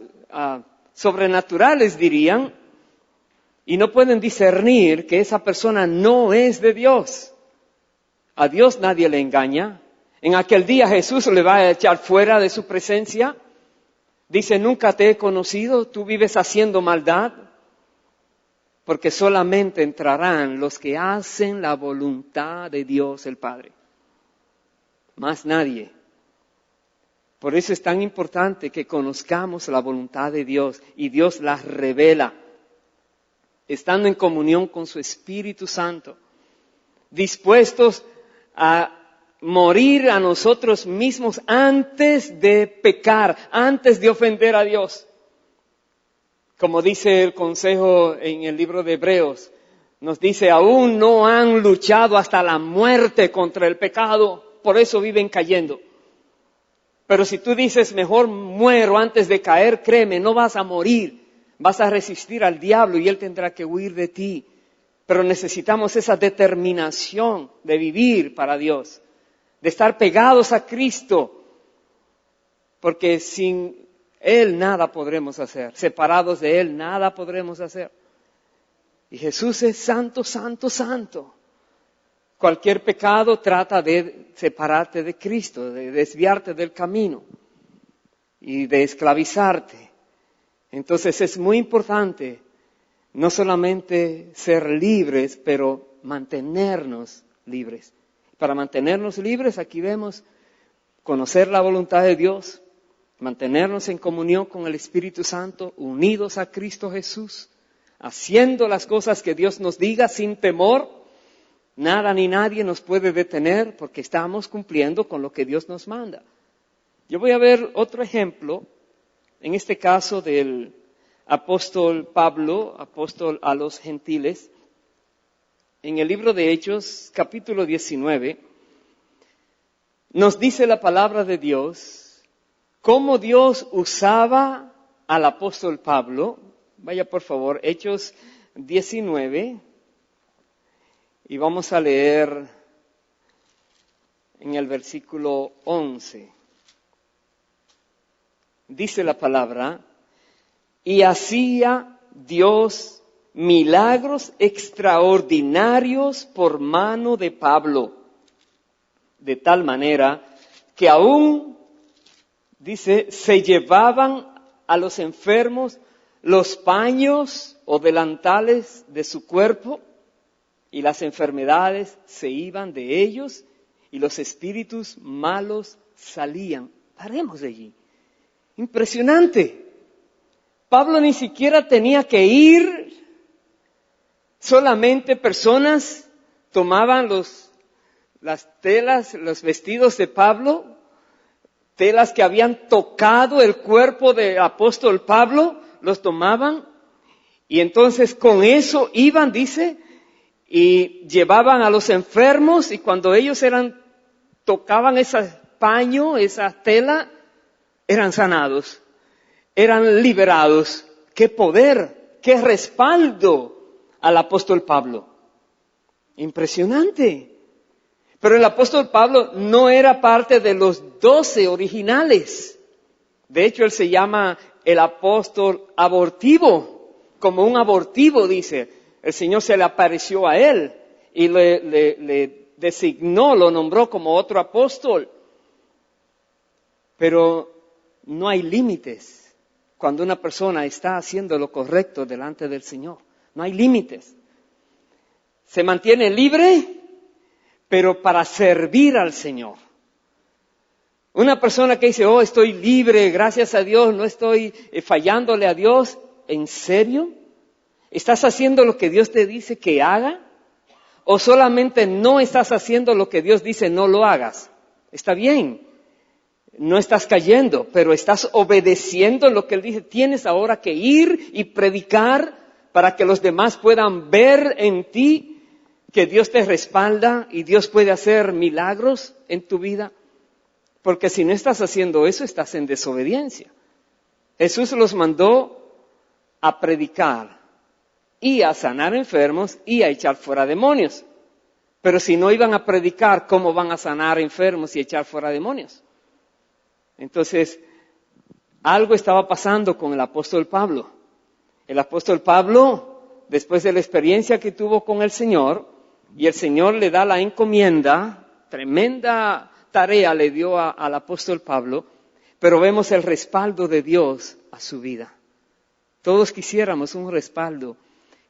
sobrenaturales, dirían, y no pueden discernir que esa persona no es de Dios. A Dios nadie le engaña. En aquel día Jesús le va a echar fuera de su presencia. Dice, nunca te he conocido, tú vives haciendo maldad. Porque solamente entrarán los que hacen la voluntad de Dios el Padre. Más nadie. Por eso es tan importante que conozcamos la voluntad de Dios y Dios la revela, estando en comunión con su Espíritu Santo, dispuestos a morir a nosotros mismos antes de pecar, antes de ofender a Dios. Como dice el consejo en el libro de Hebreos, nos dice, aún no han luchado hasta la muerte contra el pecado, por eso viven cayendo. Pero si tú dices, mejor muero antes de caer, créeme, no vas a morir, vas a resistir al diablo y él tendrá que huir de ti. Pero necesitamos esa determinación de vivir para Dios, de estar pegados a Cristo, porque sin Él nada podremos hacer. Separados de Él nada podremos hacer. Y Jesús es santo, santo, santo. Cualquier pecado trata de separarte de Cristo, de desviarte del camino y de esclavizarte. Entonces es muy importante no solamente ser libres, pero mantenernos libres. Para mantenernos libres, aquí vemos conocer la voluntad de Dios, mantenernos en comunión con el Espíritu Santo, unidos a Cristo Jesús, haciendo las cosas que Dios nos diga sin temor. Nada ni nadie nos puede detener porque estamos cumpliendo con lo que Dios nos manda. Yo voy a ver otro ejemplo, en este caso del apóstol Pablo, apóstol a los gentiles. En el libro de Hechos, capítulo 19, nos dice la palabra de Dios, cómo Dios usaba al apóstol Pablo. Vaya por favor, Hechos 19, y vamos a leer en el versículo 11. Dice la palabra, y hacía Dios milagros extraordinarios por mano de Pablo, de tal manera que aún, dice, se llevaban a los enfermos los paños o delantales de su cuerpo y las enfermedades se iban de ellos y los espíritus malos salían. Paremos de allí. Impresionante. Pablo ni siquiera tenía que ir. Solamente personas tomaban las telas, los vestidos de Pablo, telas que habían tocado el cuerpo del apóstol Pablo, los tomaban y entonces con eso iban, dice, y llevaban a los enfermos y cuando ellos tocaban ese paño, esa tela, eran sanados, eran liberados. ¡Qué poder! ¡Qué respaldo! Al apóstol Pablo. Impresionante. Pero el apóstol Pablo no era parte de los 12 originales. De hecho, él se llama el apóstol abortivo. Como un abortivo, dice. El Señor se le apareció a él y le designó, lo nombró como otro apóstol. Pero no hay límites cuando una persona está haciendo lo correcto delante del Señor. No hay límites. Se mantiene libre, pero para servir al Señor. Una persona que dice, estoy libre, gracias a Dios, no estoy fallándole a Dios. ¿En serio? ¿Estás haciendo lo que Dios te dice que haga? ¿O solamente no estás haciendo lo que Dios dice no lo hagas? Está bien, no estás cayendo, pero estás obedeciendo lo que Él dice. Tienes ahora que ir y predicar para que los demás puedan ver en ti que Dios te respalda y Dios puede hacer milagros en tu vida. Porque si no estás haciendo eso, estás en desobediencia. Jesús los mandó a predicar y a sanar enfermos y a echar fuera demonios. Pero si no iban a predicar, ¿cómo van a sanar enfermos y echar fuera demonios? Entonces, algo estaba pasando con el apóstol Pablo. El apóstol Pablo, después de la experiencia que tuvo con el Señor, y el Señor le da la encomienda, tremenda tarea le dio al apóstol Pablo, pero vemos el respaldo de Dios a su vida. Todos quisiéramos un respaldo,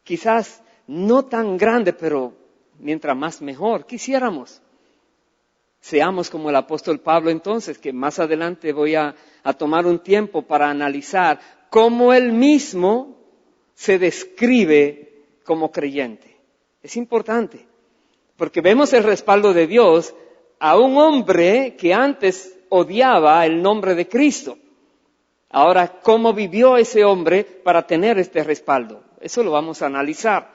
quizás no tan grande, pero mientras más mejor, quisiéramos. Seamos como el apóstol Pablo entonces, que más adelante voy a tomar un tiempo para analizar cómo él mismo se describe como creyente. Es importante, porque vemos el respaldo de Dios a un hombre que antes odiaba el nombre de Cristo. Ahora, ¿cómo vivió ese hombre para tener este respaldo? Eso lo vamos a analizar.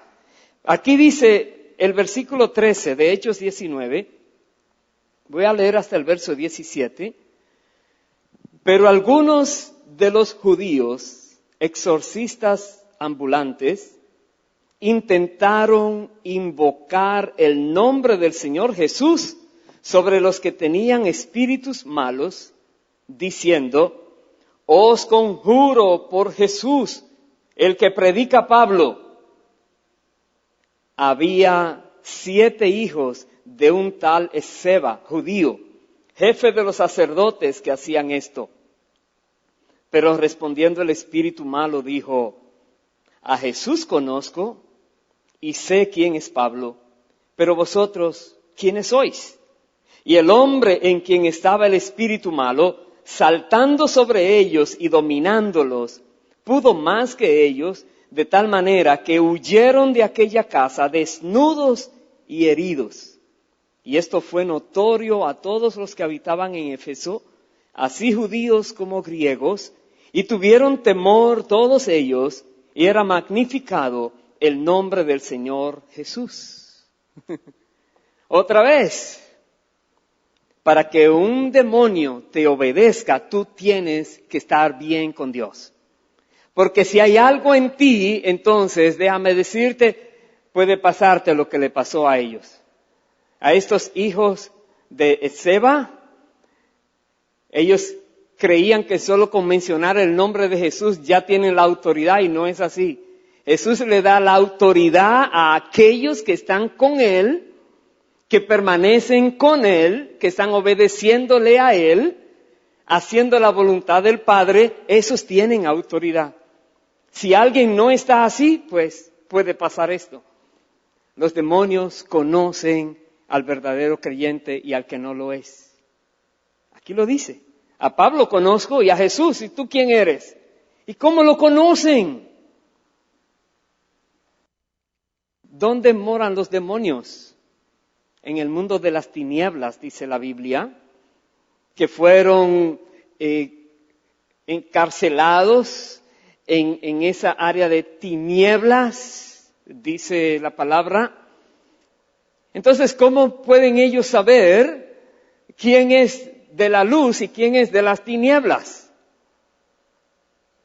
Aquí dice el versículo 13 de Hechos 19, voy a leer hasta el verso 17. Pero algunos de los judíos, exorcistas ambulantes, intentaron invocar el nombre del Señor Jesús sobre los que tenían espíritus malos, diciendo, os conjuro por Jesús, el que predica Pablo. Había 7 hijos de un tal Esceva, judío, jefe de los sacerdotes que hacían esto. Pero respondiendo el espíritu malo dijo, a Jesús conozco y sé quién es Pablo, pero vosotros, ¿quiénes sois? Y el hombre en quien estaba el espíritu malo, saltando sobre ellos y dominándolos, pudo más que ellos, de tal manera que huyeron de aquella casa desnudos y heridos. Y esto fue notorio a todos los que habitaban en Éfeso, así judíos como griegos, y tuvieron temor todos ellos, y era magnificado el nombre del Señor Jesús. Otra vez, para que un demonio te obedezca, tú tienes que estar bien con Dios. Porque si hay algo en ti, entonces déjame decirte, puede pasarte lo que le pasó a ellos. A estos hijos de Esceva, ellos creían que solo con mencionar el nombre de Jesús ya tienen la autoridad y no es así. Jesús le da la autoridad a aquellos que están con Él, que permanecen con Él, que están obedeciéndole a Él, haciendo la voluntad del Padre, esos tienen autoridad. Si alguien no está así, pues puede pasar esto. Los demonios conocen al verdadero creyente y al que no lo es. Aquí lo dice. A Pablo conozco y a Jesús. ¿Y tú quién eres? ¿Y cómo lo conocen? ¿Dónde moran los demonios? En el mundo de las tinieblas, dice la Biblia, que fueron encarcelados en esa área de tinieblas, dice la palabra. Entonces, ¿cómo pueden ellos saber quién es de la luz y quién es de las tinieblas?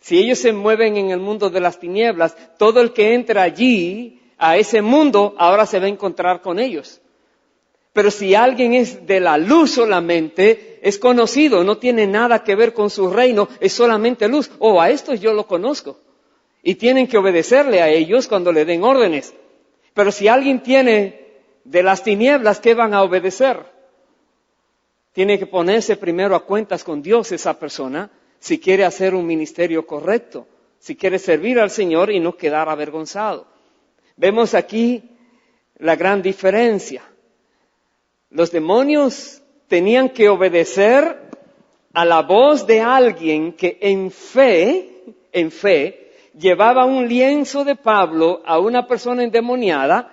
Si ellos se mueven en el mundo de las tinieblas, todo el que entra allí, a ese mundo, ahora se va a encontrar con ellos. Pero si alguien es de la luz solamente, es conocido, no tiene nada que ver con su reino, es solamente luz. A estos yo lo conozco. Y tienen que obedecerle a ellos cuando le den órdenes. Pero si alguien tiene de las tinieblas, ¿qué van a obedecer? Tiene que ponerse primero a cuentas con Dios esa persona si quiere hacer un ministerio correcto, si quiere servir al Señor y no quedar avergonzado. Vemos aquí la gran diferencia. Los demonios tenían que obedecer a la voz de alguien que en fe, llevaba un lienzo de Pablo a una persona endemoniada,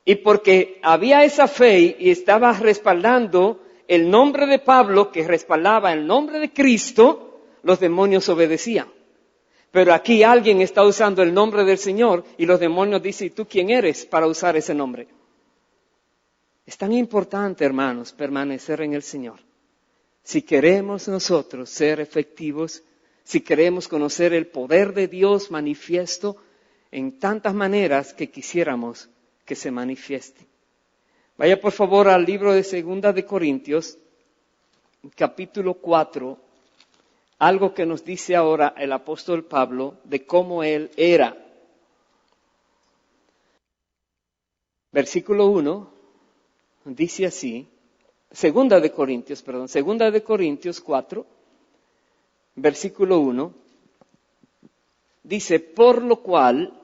y porque había esa fe y estaba respaldando el nombre de Pablo, que respaldaba el nombre de Cristo, los demonios obedecían. Pero aquí alguien está usando el nombre del Señor y los demonios dicen, ¿y tú quién eres para usar ese nombre? Es tan importante, hermanos, permanecer en el Señor. Si queremos nosotros ser efectivos, si queremos conocer el poder de Dios manifiesto en tantas maneras que quisiéramos que se manifieste. Vaya por favor al libro de 2 de Corintios, capítulo 4, algo que nos dice ahora el apóstol Pablo de cómo él era. Versículo 1 dice así, 2 de Corintios 4, versículo 1, dice, por lo cual,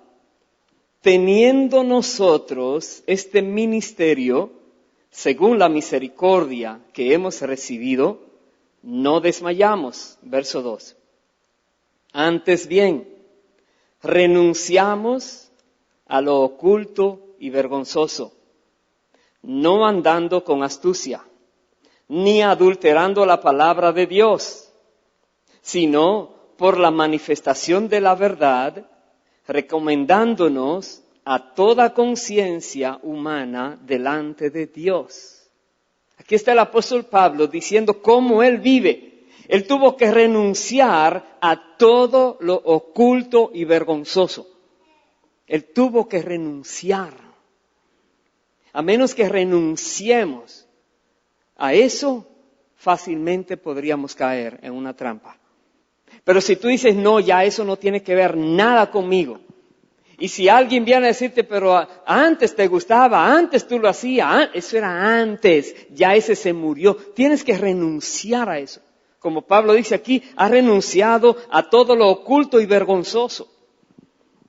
teniendo nosotros este ministerio, según la misericordia que hemos recibido, no desmayamos. Verso 2. Antes bien, renunciamos a lo oculto y vergonzoso, no andando con astucia, ni adulterando la palabra de Dios, sino por la manifestación de la verdad, recomendándonos a toda conciencia humana delante de Dios. Aquí está el apóstol Pablo diciendo cómo él vive. Él tuvo que renunciar a todo lo oculto y vergonzoso. Él tuvo que renunciar. A menos que renunciemos a eso, fácilmente podríamos caer en una trampa. Pero si tú dices, no, ya eso no tiene que ver nada conmigo. Y si alguien viene a decirte, pero antes te gustaba, antes tú lo hacías, eso era antes, ya ese se murió. Tienes que renunciar a eso. Como Pablo dice aquí, ha renunciado a todo lo oculto y vergonzoso.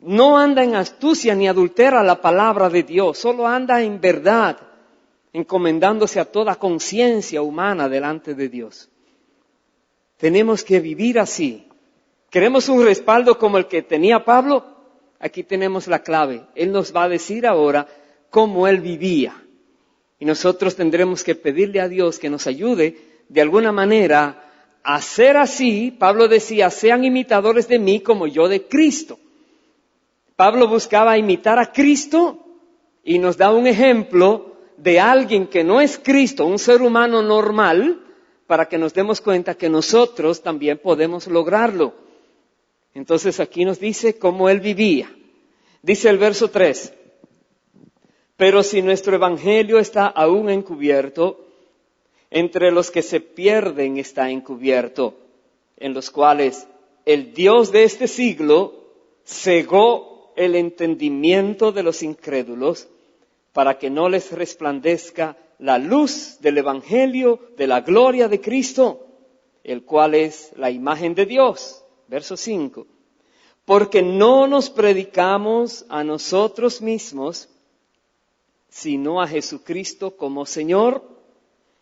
No anda en astucia ni adultera la palabra de Dios, solo anda en verdad, encomendándose a toda conciencia humana delante de Dios. Tenemos que vivir así. ¿Queremos un respaldo como el que tenía Pablo? Aquí tenemos la clave. Él nos va a decir ahora cómo él vivía. Y nosotros tendremos que pedirle a Dios que nos ayude de alguna manera a ser así. Pablo decía, sean imitadores de mí como yo de Cristo. Pablo buscaba imitar a Cristo y nos da un ejemplo de alguien que no es Cristo, un ser humano normal, para que nos demos cuenta que nosotros también podemos lograrlo. Entonces aquí nos dice cómo él vivía. Dice el verso 3, pero si nuestro evangelio está aún encubierto, entre los que se pierden está encubierto, en los cuales el Dios de este siglo cegó el entendimiento de los incrédulos para que no les resplandezca la luz del evangelio de la gloria de Cristo, el cual es la imagen de Dios. Verso 5. Porque no nos predicamos a nosotros mismos, sino a Jesucristo como Señor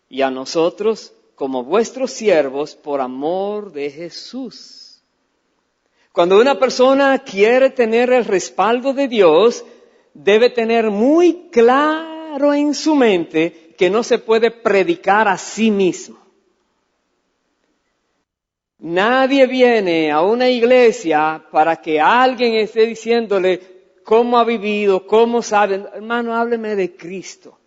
y a nosotros como vuestros siervos por amor de Jesús. Cuando una persona quiere tener el respaldo de Dios, debe tener muy claro en su mente que no se puede predicar a sí mismo. Nadie viene a una iglesia para que alguien esté diciéndole cómo ha vivido, cómo sabe. Hermano, hábleme de Cristo.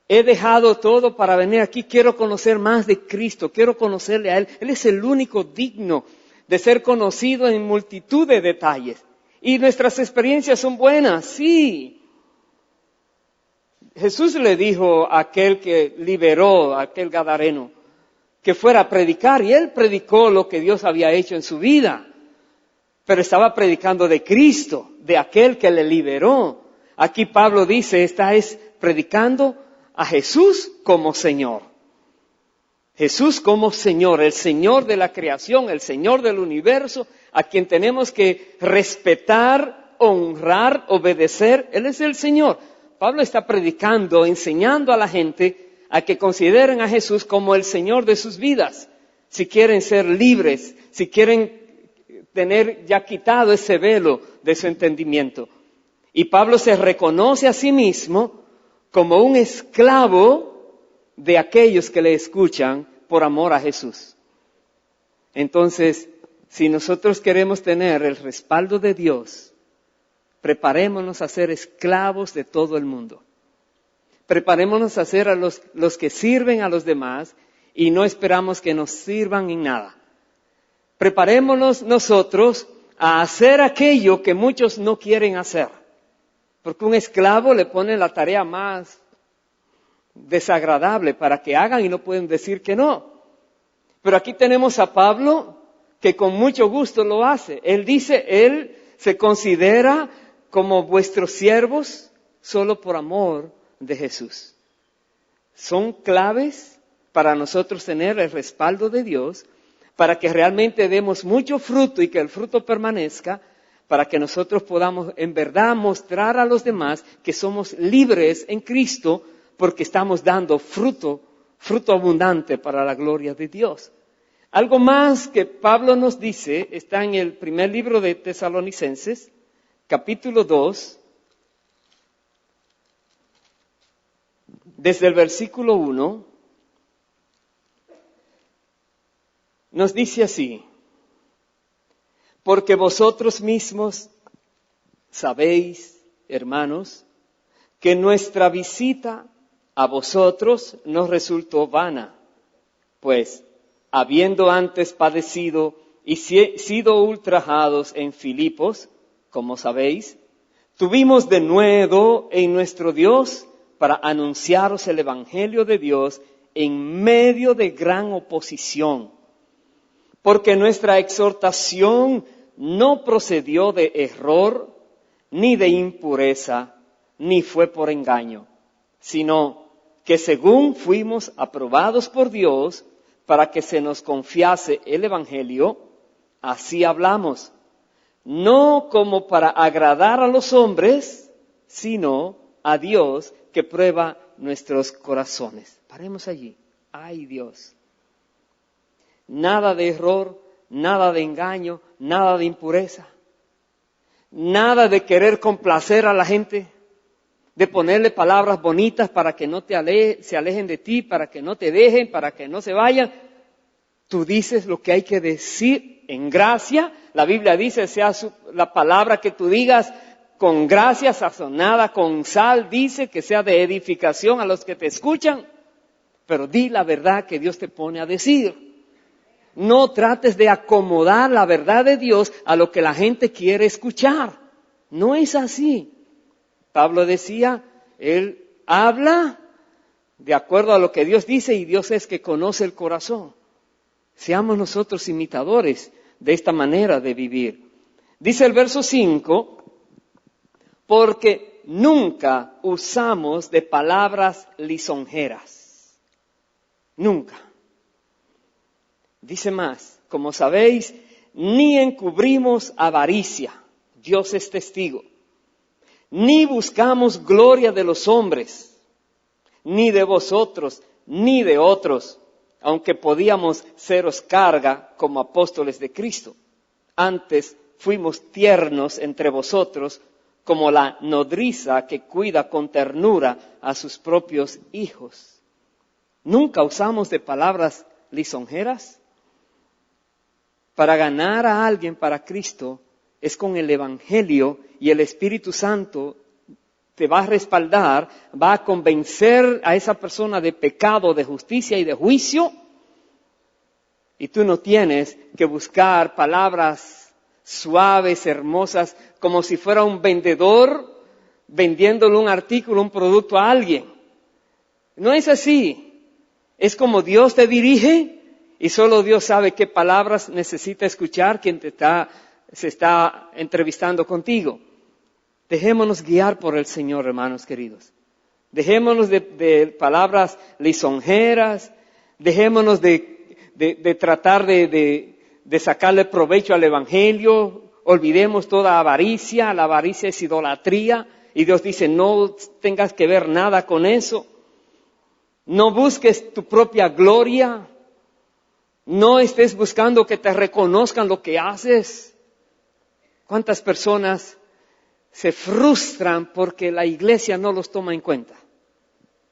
He dejado todo para venir aquí, quiero conocer más de Cristo, quiero conocerle a Él. Él es el único digno de ser conocido en multitud de detalles. Y nuestras experiencias son buenas, sí. Jesús le dijo a aquel que liberó, a aquel gadareno, que fuera a predicar, y él predicó lo que Dios había hecho en su vida, pero estaba predicando de Cristo, de aquel que le liberó. Aquí Pablo dice, está es predicando a Jesús como Señor. Jesús como Señor, el Señor de la creación, el Señor del universo, a quien tenemos que respetar, honrar, obedecer. Él es el Señor. Pablo está predicando, enseñando a la gente a que consideren a Jesús como el Señor de sus vidas. Si quieren ser libres, si quieren tener ya quitado ese velo de su entendimiento. Y Pablo se reconoce a sí mismo como un esclavo de aquellos que le escuchan por amor a Jesús. Entonces, si nosotros queremos tener el respaldo de Dios, preparémonos a ser esclavos de todo el mundo. Preparémonos a ser a los que sirven a los demás y no esperamos que nos sirvan en nada. Preparémonos nosotros a hacer aquello que muchos no quieren hacer. Porque un esclavo le pone la tarea más desagradable para que hagan y no pueden decir que no. Pero aquí tenemos a Pablo que con mucho gusto lo hace. Él dice, él se considera como vuestros siervos solo por amor de Jesús. Son claves para nosotros tener el respaldo de Dios, para que realmente demos mucho fruto y que el fruto permanezca, para que nosotros podamos en verdad mostrar a los demás que somos libres en Cristo, porque estamos dando fruto abundante para la gloria de Dios. Algo más que Pablo nos dice está en el primer libro de Tesalonicenses, capítulo 2, desde el versículo 1, nos dice así: porque vosotros mismos sabéis, hermanos, que nuestra visita a vosotros nos resultó vana, pues, habiendo antes padecido y sido ultrajados en Filipos, como sabéis, tuvimos de nuevo en nuestro Dios para anunciaros el Evangelio de Dios en medio de gran oposición, porque nuestra exhortación no procedió de error, ni de impureza, ni fue por engaño, sino que según fuimos aprobados por Dios para que se nos confiase el Evangelio, así hablamos, no como para agradar a los hombres, sino a Dios que prueba nuestros corazones. Paremos allí. ¡Ay, Dios! Nada de error, nada de engaño, nada de impureza, nada de querer complacer a la gente, de ponerle palabras bonitas para que no se alejen de ti, para que no te dejen, para que no se vayan. Tú dices lo que hay que decir en gracia. La Biblia dice, sea la palabra que tú digas con gracia, sazonada con sal, dice que sea de edificación a los que te escuchan. Pero di la verdad que Dios te pone a decir. No trates de acomodar la verdad de Dios a lo que la gente quiere escuchar. No es así. Pablo decía, él habla de acuerdo a lo que Dios dice y Dios es que conoce el corazón. Seamos nosotros imitadores de esta manera de vivir. Dice el verso 5, porque nunca usamos de palabras lisonjeras. Nunca. Dice más, como sabéis, ni encubrimos avaricia, Dios es testigo, ni buscamos gloria de los hombres, ni de vosotros, ni de otros, aunque podíamos seros carga como apóstoles de Cristo. Antes fuimos tiernos entre vosotros, como la nodriza que cuida con ternura a sus propios hijos. Nunca usamos de palabras lisonjeras. Para ganar a alguien para Cristo es con el Evangelio y el Espíritu Santo te va a respaldar, va a convencer a esa persona de pecado, de justicia y de juicio. Y tú no tienes que buscar palabras suaves, hermosas, como si fuera un vendedor vendiéndole un artículo, un producto a alguien. No es así. Es como Dios te dirige. Y solo Dios sabe qué palabras necesita escuchar quien se está entrevistando contigo. Dejémonos guiar por el Señor, hermanos queridos. Dejémonos de palabras lisonjeras, dejémonos de tratar de sacarle provecho al Evangelio, olvidemos toda avaricia, la avaricia es idolatría, y Dios dice, no tengas que ver nada con eso. No busques tu propia gloria, no estés buscando que te reconozcan lo que haces. ¿Cuántas personas se frustran porque la iglesia no los toma en cuenta?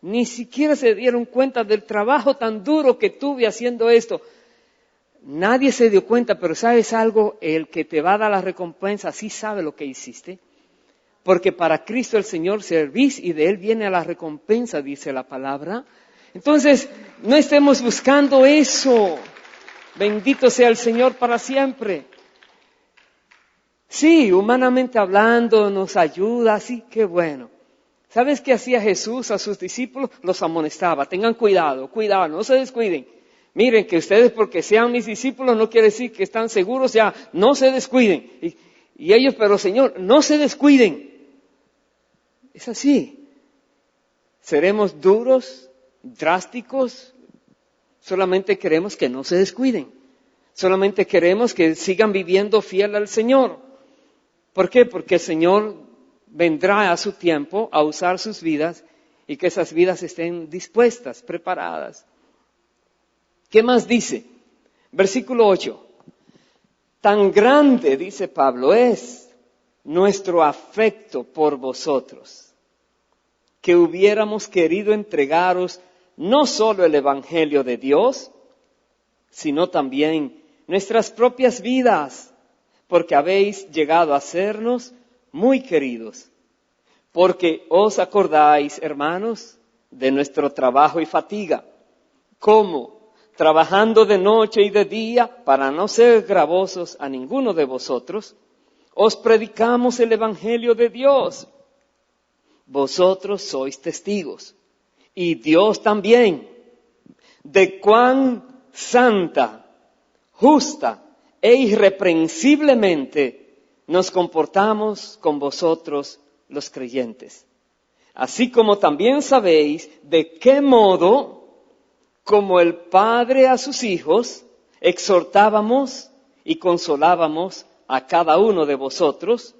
Ni siquiera se dieron cuenta del trabajo tan duro que tuve haciendo esto. Nadie se dio cuenta, pero ¿sabes algo? El que te va a dar la recompensa sí sabe lo que hiciste. Porque para Cristo el Señor servís y de Él viene la recompensa, dice la palabra. Entonces, no estemos buscando eso. Bendito sea el Señor para siempre. Sí, humanamente hablando, nos ayuda, sí, qué bueno. ¿Sabes qué hacía Jesús a sus discípulos? Los amonestaba, tengan cuidado, no se descuiden. Miren que ustedes porque sean mis discípulos no quiere decir que están seguros, ya, no se descuiden. Y ellos, pero Señor, no se descuiden. Es así. Seremos duros, drásticos, solamente queremos que no se descuiden. Solamente queremos que sigan viviendo fiel al Señor. ¿Por qué? Porque el Señor vendrá a su tiempo a usar sus vidas y que esas vidas estén dispuestas, preparadas. ¿Qué más dice? Versículo 8. Tan grande, dice Pablo, es nuestro afecto por vosotros, que hubiéramos querido entregaros no solo el Evangelio de Dios, sino también nuestras propias vidas, porque habéis llegado a sernos muy queridos, porque os acordáis, hermanos, de nuestro trabajo y fatiga, cómo, trabajando de noche y de día, para no ser gravosos a ninguno de vosotros, os predicamos el Evangelio de Dios. Vosotros sois testigos, y Dios también, de cuán santa, justa e irreprensiblemente nos comportamos con vosotros los creyentes. Así como también sabéis de qué modo, como el Padre a sus hijos, exhortábamos y consolábamos a cada uno de vosotros,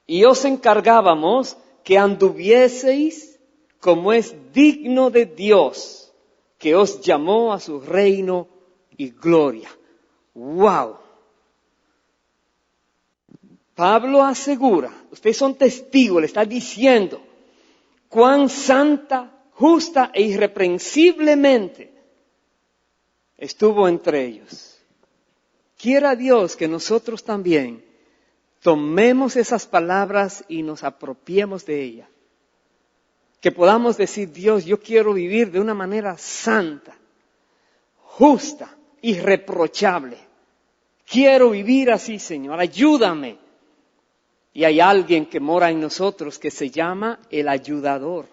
y os encargábamos que anduvieseis como es digno de Dios, que os llamó a su reino y gloria. ¡Wow! Pablo asegura, ustedes son testigos, le está diciendo, cuán santa, justa e irreprensiblemente estuvo entre ellos. Quiera Dios que nosotros también tomemos esas palabras y nos apropiemos de ellas. Que podamos decir, Dios, yo quiero vivir de una manera santa, justa, irreprochable. Quiero vivir así, Señor, ayúdame. Y hay alguien que mora en nosotros que se llama el ayudador.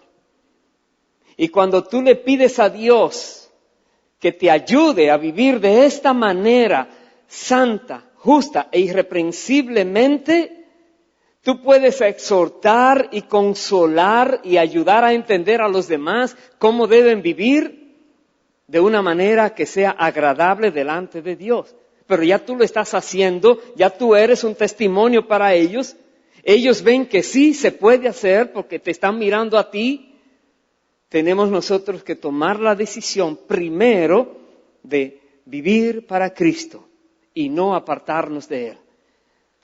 Y cuando tú le pides a Dios que te ayude a vivir de esta manera santa, justa e irreprensiblemente, tú puedes exhortar y consolar y ayudar a entender a los demás cómo deben vivir de una manera que sea agradable delante de Dios. Pero ya tú lo estás haciendo, ya tú eres un testimonio para ellos. Ellos ven que sí se puede hacer porque te están mirando a ti. Tenemos nosotros que tomar la decisión primero de vivir para Cristo y no apartarnos de Él.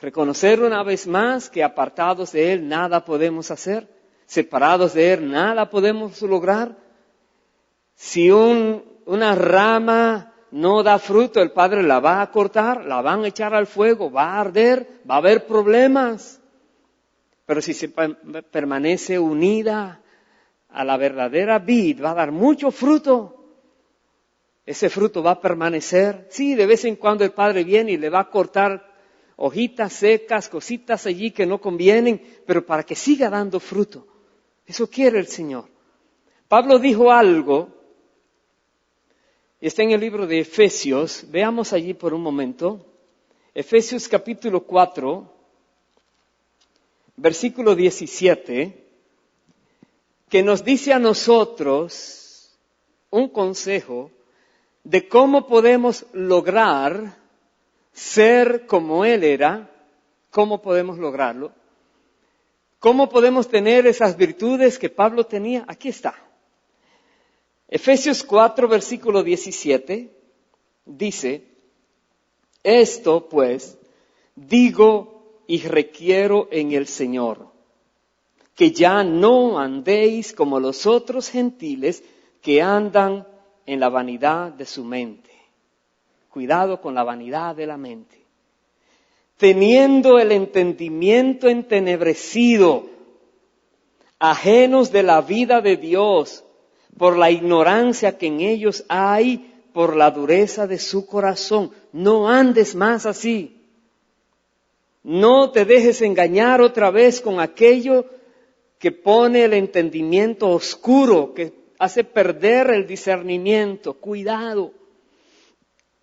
Reconocer una vez más que apartados de Él nada podemos hacer, separados de Él nada podemos lograr. Si una rama no da fruto, el Padre la va a cortar, la van a echar al fuego, va a arder, va a haber problemas. Pero si se permanece unida a la verdadera vid, va a dar mucho fruto. Ese fruto va a permanecer. Sí, de vez en cuando el Padre viene y le va a cortar hojitas secas, cositas allí que no convienen, pero para que siga dando fruto. Eso quiere el Señor. Pablo dijo algo, y está en el libro de Efesios, veamos allí por un momento. Efesios capítulo 4, versículo 17, que nos dice a nosotros un consejo de cómo podemos lograr ser como Él era, cómo podemos lograrlo, cómo podemos tener esas virtudes que Pablo tenía. Aquí está. Efesios 4, versículo 17, dice, esto pues digo y requiero en el Señor, que ya no andéis como los otros gentiles que andan en la vanidad de su mente. Cuidado con la vanidad de la mente. Teniendo el entendimiento entenebrecido, ajenos de la vida de Dios, por la ignorancia que en ellos hay, por la dureza de su corazón. No andes más así. No te dejes engañar otra vez con aquello que pone el entendimiento oscuro, que hace perder el discernimiento. Cuidado.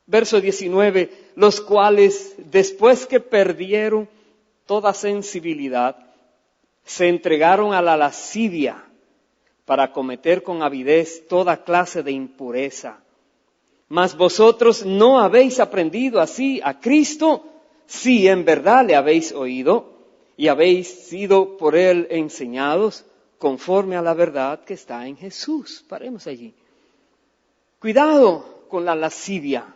Verso 19, los cuales después que perdieron toda sensibilidad, se entregaron a la lascivia para cometer con avidez toda clase de impureza. Mas vosotros no habéis aprendido así a Cristo, si en verdad le habéis oído y habéis sido por Él enseñados conforme a la verdad que está en Jesús. Paremos allí. Cuidado con la lascivia.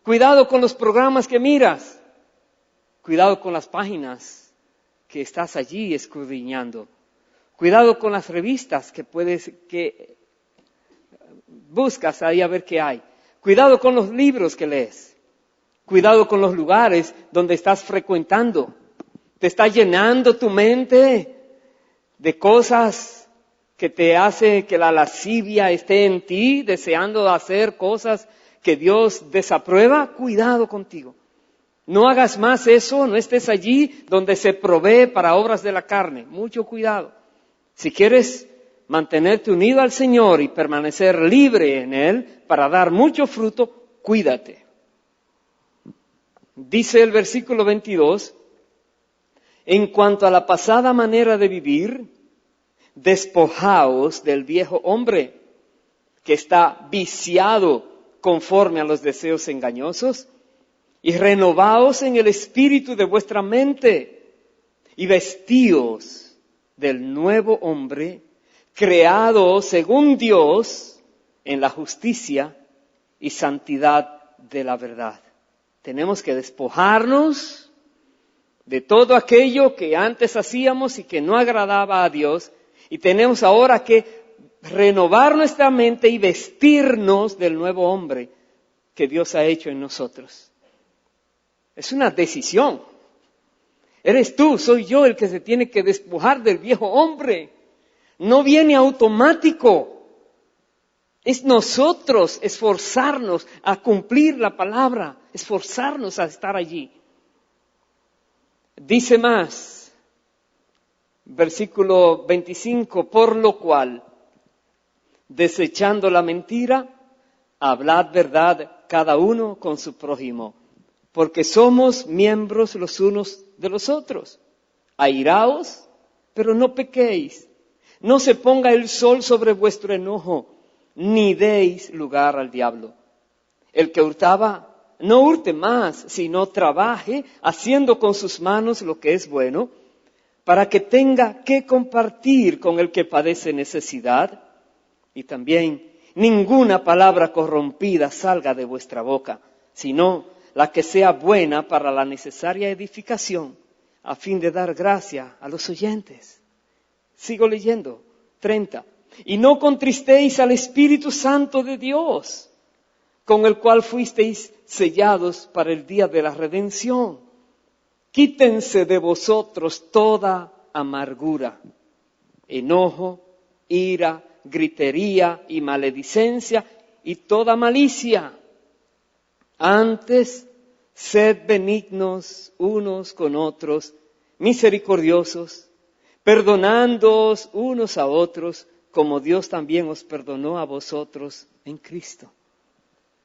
Cuidado con los programas que miras. Cuidado con las páginas que estás allí escudriñando. Cuidado con las revistas que buscas ahí a ver qué hay. Cuidado con los libros que lees. Cuidado con los lugares donde estás frecuentando. Te está llenando tu mente de cosas que te hace que la lascivia esté en ti, deseando hacer cosas que Dios desaprueba. Cuidado contigo. No hagas más eso, no estés allí donde se provee para obras de la carne. Mucho cuidado. Si quieres mantenerte unido al Señor y permanecer libre en Él para dar mucho fruto, cuídate. Dice el versículo 22, en cuanto a la pasada manera de vivir, despojaos del viejo hombre que está viciado conforme a los deseos engañosos y renovaos en el espíritu de vuestra mente y vestíos del nuevo hombre creado según Dios en la justicia y santidad de la verdad. Tenemos que despojarnos de todo aquello que antes hacíamos y que no agradaba a Dios, y tenemos ahora que renovar nuestra mente y vestirnos del nuevo hombre que Dios ha hecho en nosotros. Es una decisión. Eres tú, soy yo el que se tiene que despojar del viejo hombre. No viene automático. Es nosotros esforzarnos a cumplir la palabra, esforzarnos a estar allí. Dice más, versículo 25, por lo cual, desechando la mentira, hablad verdad cada uno con su prójimo, porque somos miembros los unos de los otros. Airaos, pero no pequéis. No se ponga el sol sobre vuestro enojo, ni deis lugar al diablo. El que hurtaba, no hurte más, sino trabaje haciendo con sus manos lo que es bueno, para que tenga que compartir con el que padece necesidad. Y también ninguna palabra corrompida salga de vuestra boca, sino la que sea buena para la necesaria edificación, a fin de dar gracia a los oyentes. Sigo leyendo, 30. Y no contristéis al Espíritu Santo de Dios, con el cual fuisteis sellados para el día de la redención. Quítense de vosotros toda amargura, enojo, ira, gritería y maledicencia y toda malicia. Antes, sed benignos unos con otros, misericordiosos, perdonándoos unos a otros, como Dios también os perdonó a vosotros en Cristo.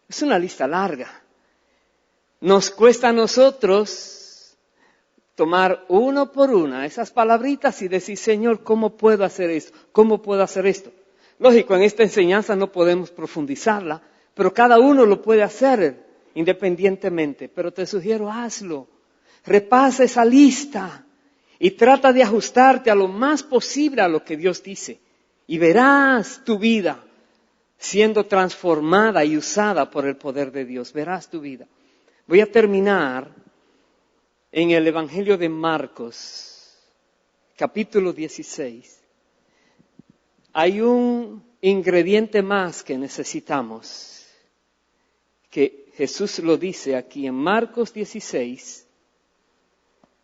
Es una lista larga. Nos cuesta a nosotros tomar uno por una esas palabritas y decir, Señor, ¿cómo puedo hacer esto? ¿Cómo puedo hacer esto? Lógico, en esta enseñanza no podemos profundizarla, pero cada uno lo puede hacer independientemente. Pero te sugiero, hazlo. Repasa esa lista y trata de ajustarte a lo más posible a lo que Dios dice. Y verás tu vida siendo transformada y usada por el poder de Dios. Verás tu vida. Voy a terminar en el Evangelio de Marcos, capítulo 16. Hay un ingrediente más que necesitamos, que Jesús lo dice aquí en Marcos 16,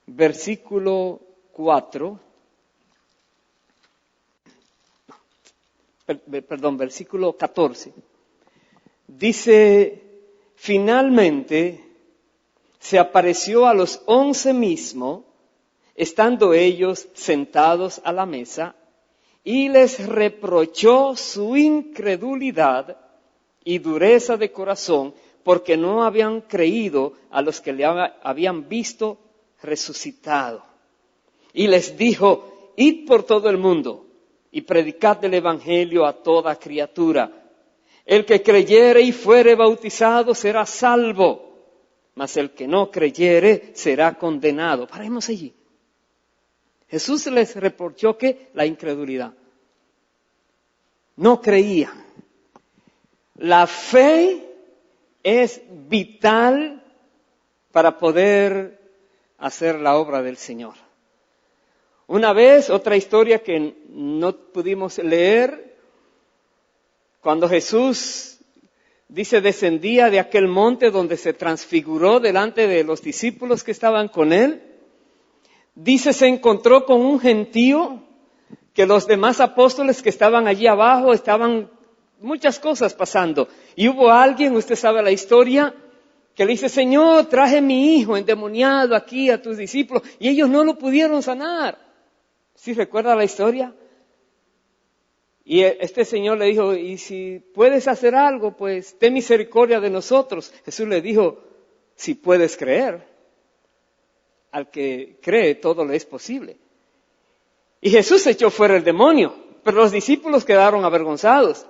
versículo 4. Versículo 14. Dice, finalmente se apareció a los 11 mismos, estando ellos sentados a la mesa, y les reprochó su incredulidad y dureza de corazón, porque no habían creído a los que le habían visto resucitado. Y les dijo, id por todo el mundo y predicad el evangelio a toda criatura. El que creyere y fuere bautizado será salvo, mas el que no creyere será condenado. Paremos allí. Jesús les reprochó que la incredulidad. No creían. La fe es vital para poder hacer la obra del Señor. Una vez, otra historia que no pudimos leer, cuando Jesús, dice, descendía de aquel monte donde se transfiguró delante de los discípulos que estaban con él, dice, se encontró con un gentío, que los demás apóstoles que estaban allí abajo, estaban muchas cosas pasando. Y hubo alguien, usted sabe la historia, que le dice, Señor, traje mi hijo endemoniado aquí a tus discípulos, y ellos no lo pudieron sanar. ¿Sí recuerda la historia? Y este señor le dijo, y si puedes hacer algo, pues ten misericordia de nosotros. Jesús le dijo, si puedes creer, al que cree todo le es posible. Y Jesús echó fuera el demonio, pero los discípulos quedaron avergonzados.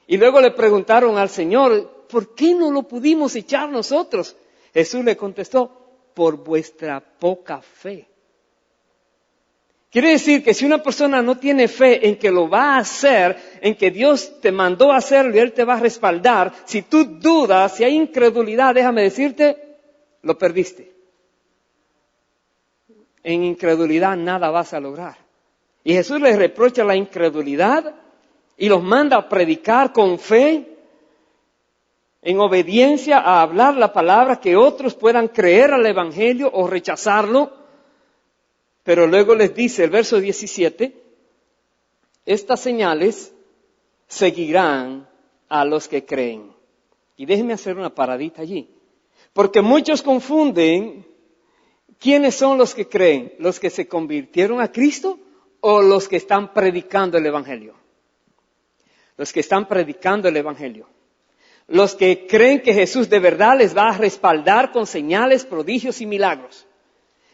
Y luego le preguntaron al Señor, ¿por qué no lo pudimos echar nosotros? Jesús le contestó, por vuestra poca fe. Quiere decir que si una persona no tiene fe en que lo va a hacer, en que Dios te mandó a hacerlo y Él te va a respaldar, si tú dudas, si hay incredulidad, déjame decirte, lo perdiste. En incredulidad nada vas a lograr. Y Jesús les reprocha la incredulidad y los manda a predicar con fe, en obediencia a hablar la palabra, que otros puedan creer al Evangelio o rechazarlo. Pero luego les dice el verso 17, estas señales seguirán a los que creen. Y déjenme hacer una paradita allí. Porque muchos confunden quiénes son los que creen, los que se convirtieron a Cristo o los que están predicando el Evangelio. Los que están predicando el Evangelio. Los que creen que Jesús de verdad les va a respaldar con señales, prodigios y milagros.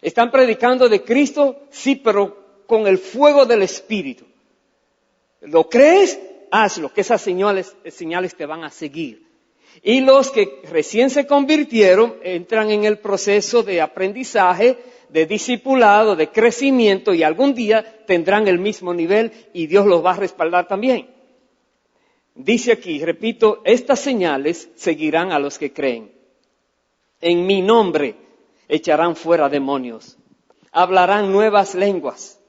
¿Están predicando de Cristo? Sí, pero con el fuego del Espíritu. ¿Lo crees? Hazlo, que esas señales te van a seguir. Y los que recién se convirtieron entran en el proceso de aprendizaje, de discipulado, de crecimiento, y algún día tendrán el mismo nivel y Dios los va a respaldar también. Dice aquí, repito, estas señales seguirán a los que creen. En mi nombre echarán fuera demonios, hablarán nuevas lenguas,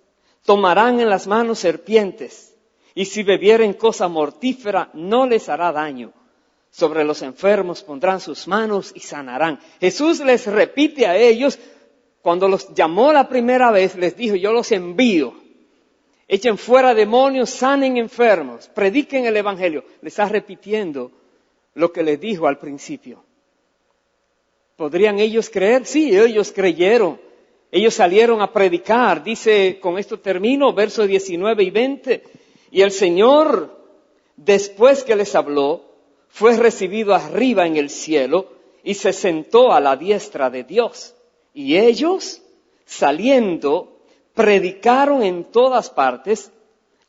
tomarán en las manos serpientes, y si bebieren cosa mortífera no les hará daño. Sobre los enfermos pondrán sus manos y sanarán. Jesús les repite a ellos, cuando los llamó la primera vez, les dijo, yo los envío. Echen fuera demonios, sanen enfermos, prediquen el Evangelio. Les está repitiendo lo que les dijo al principio. ¿Podrían ellos creer? Sí, ellos creyeron. Ellos salieron a predicar. Dice, con esto termino, versos 19 y 20. Y el Señor, después que les habló, fue recibido arriba en el cielo y se sentó a la diestra de Dios. Y ellos Saliendo, predicaron en todas partes,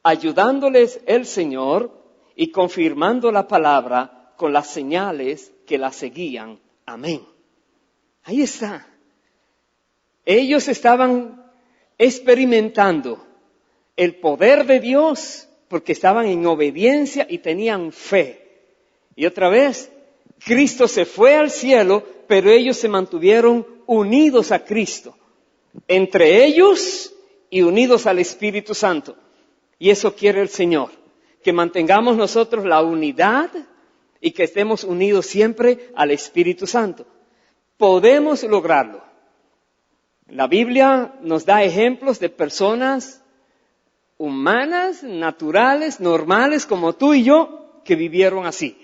ayudándoles el Señor y confirmando la palabra con las señales que la seguían. Amén. Ahí está. Ellos estaban experimentando el poder de Dios porque estaban en obediencia y tenían fe. Y otra vez, Cristo se fue al cielo, pero ellos se mantuvieron unidos a Cristo, entre ellos y unidos al Espíritu Santo. Y eso quiere el Señor, que mantengamos nosotros la unidad y que estemos unidos siempre al Espíritu Santo. Podemos lograrlo. La Biblia nos da ejemplos de personas humanas, naturales, normales, como tú y yo, que vivieron así.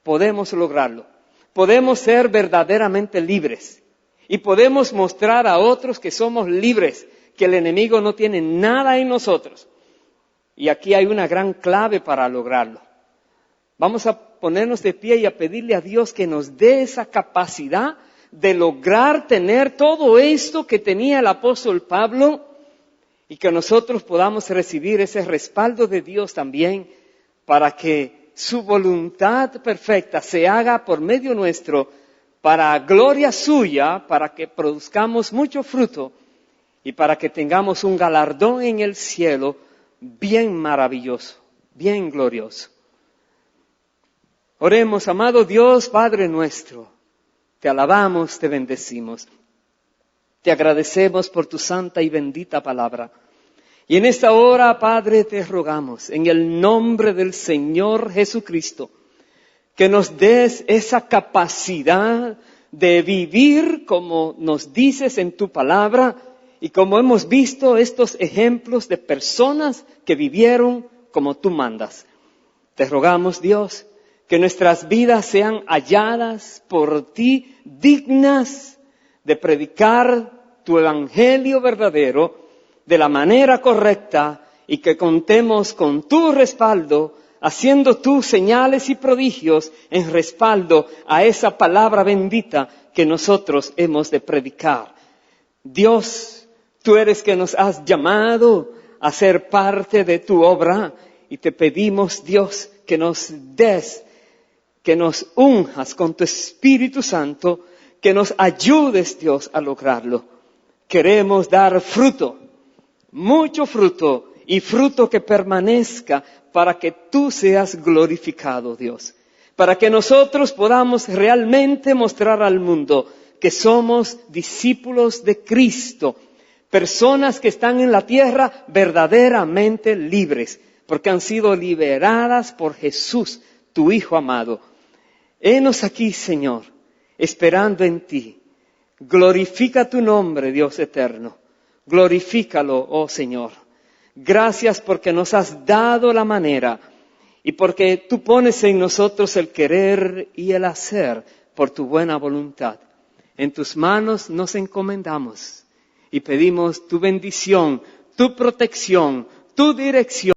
Podemos lograrlo. Podemos ser verdaderamente libres. Y podemos mostrar a otros que somos libres, que el enemigo no tiene nada en nosotros. Y aquí hay una gran clave para lograrlo. Vamos a ponernos de pie y a pedirle a Dios que nos dé esa capacidad de lograr tener todo esto que tenía el apóstol Pablo y que nosotros podamos recibir ese respaldo de Dios también para que su voluntad perfecta se haga por medio nuestro para gloria suya, para que produzcamos mucho fruto y para que tengamos un galardón en el cielo bien maravilloso, bien glorioso. Oremos, amado Dios, Padre nuestro, te alabamos, te bendecimos, te agradecemos por tu santa y bendita palabra. Y en esta hora, Padre, te rogamos, en el nombre del Señor Jesucristo, que nos des esa capacidad de vivir como nos dices en tu palabra y como hemos visto estos ejemplos de personas que vivieron como tú mandas. Te rogamos, Dios, que nuestras vidas sean halladas por ti, dignas de predicar tu evangelio verdadero de la manera correcta y que contemos con tu respaldo, haciendo tú señales y prodigios en respaldo a esa palabra bendita que nosotros hemos de predicar. Dios, tú eres que nos has llamado a ser parte de tu obra y te pedimos, Dios, que nos des, que nos unjas con tu Espíritu Santo, que nos ayudes, Dios, a lograrlo. Queremos dar fruto, mucho fruto, y fruto que permanezca para que tú seas glorificado, Dios. Para que nosotros podamos realmente mostrar al mundo que somos discípulos de Cristo, personas que están en la tierra verdaderamente libres, porque han sido liberadas por Jesús, tu Hijo amado. Henos aquí, Señor, esperando en ti. Glorifica tu nombre, Dios eterno. Glorifícalo, oh Señor. Gracias porque nos has dado la manera y porque tú pones en nosotros el querer y el hacer por tu buena voluntad. En tus manos nos encomendamos y pedimos tu bendición, tu protección, tu dirección.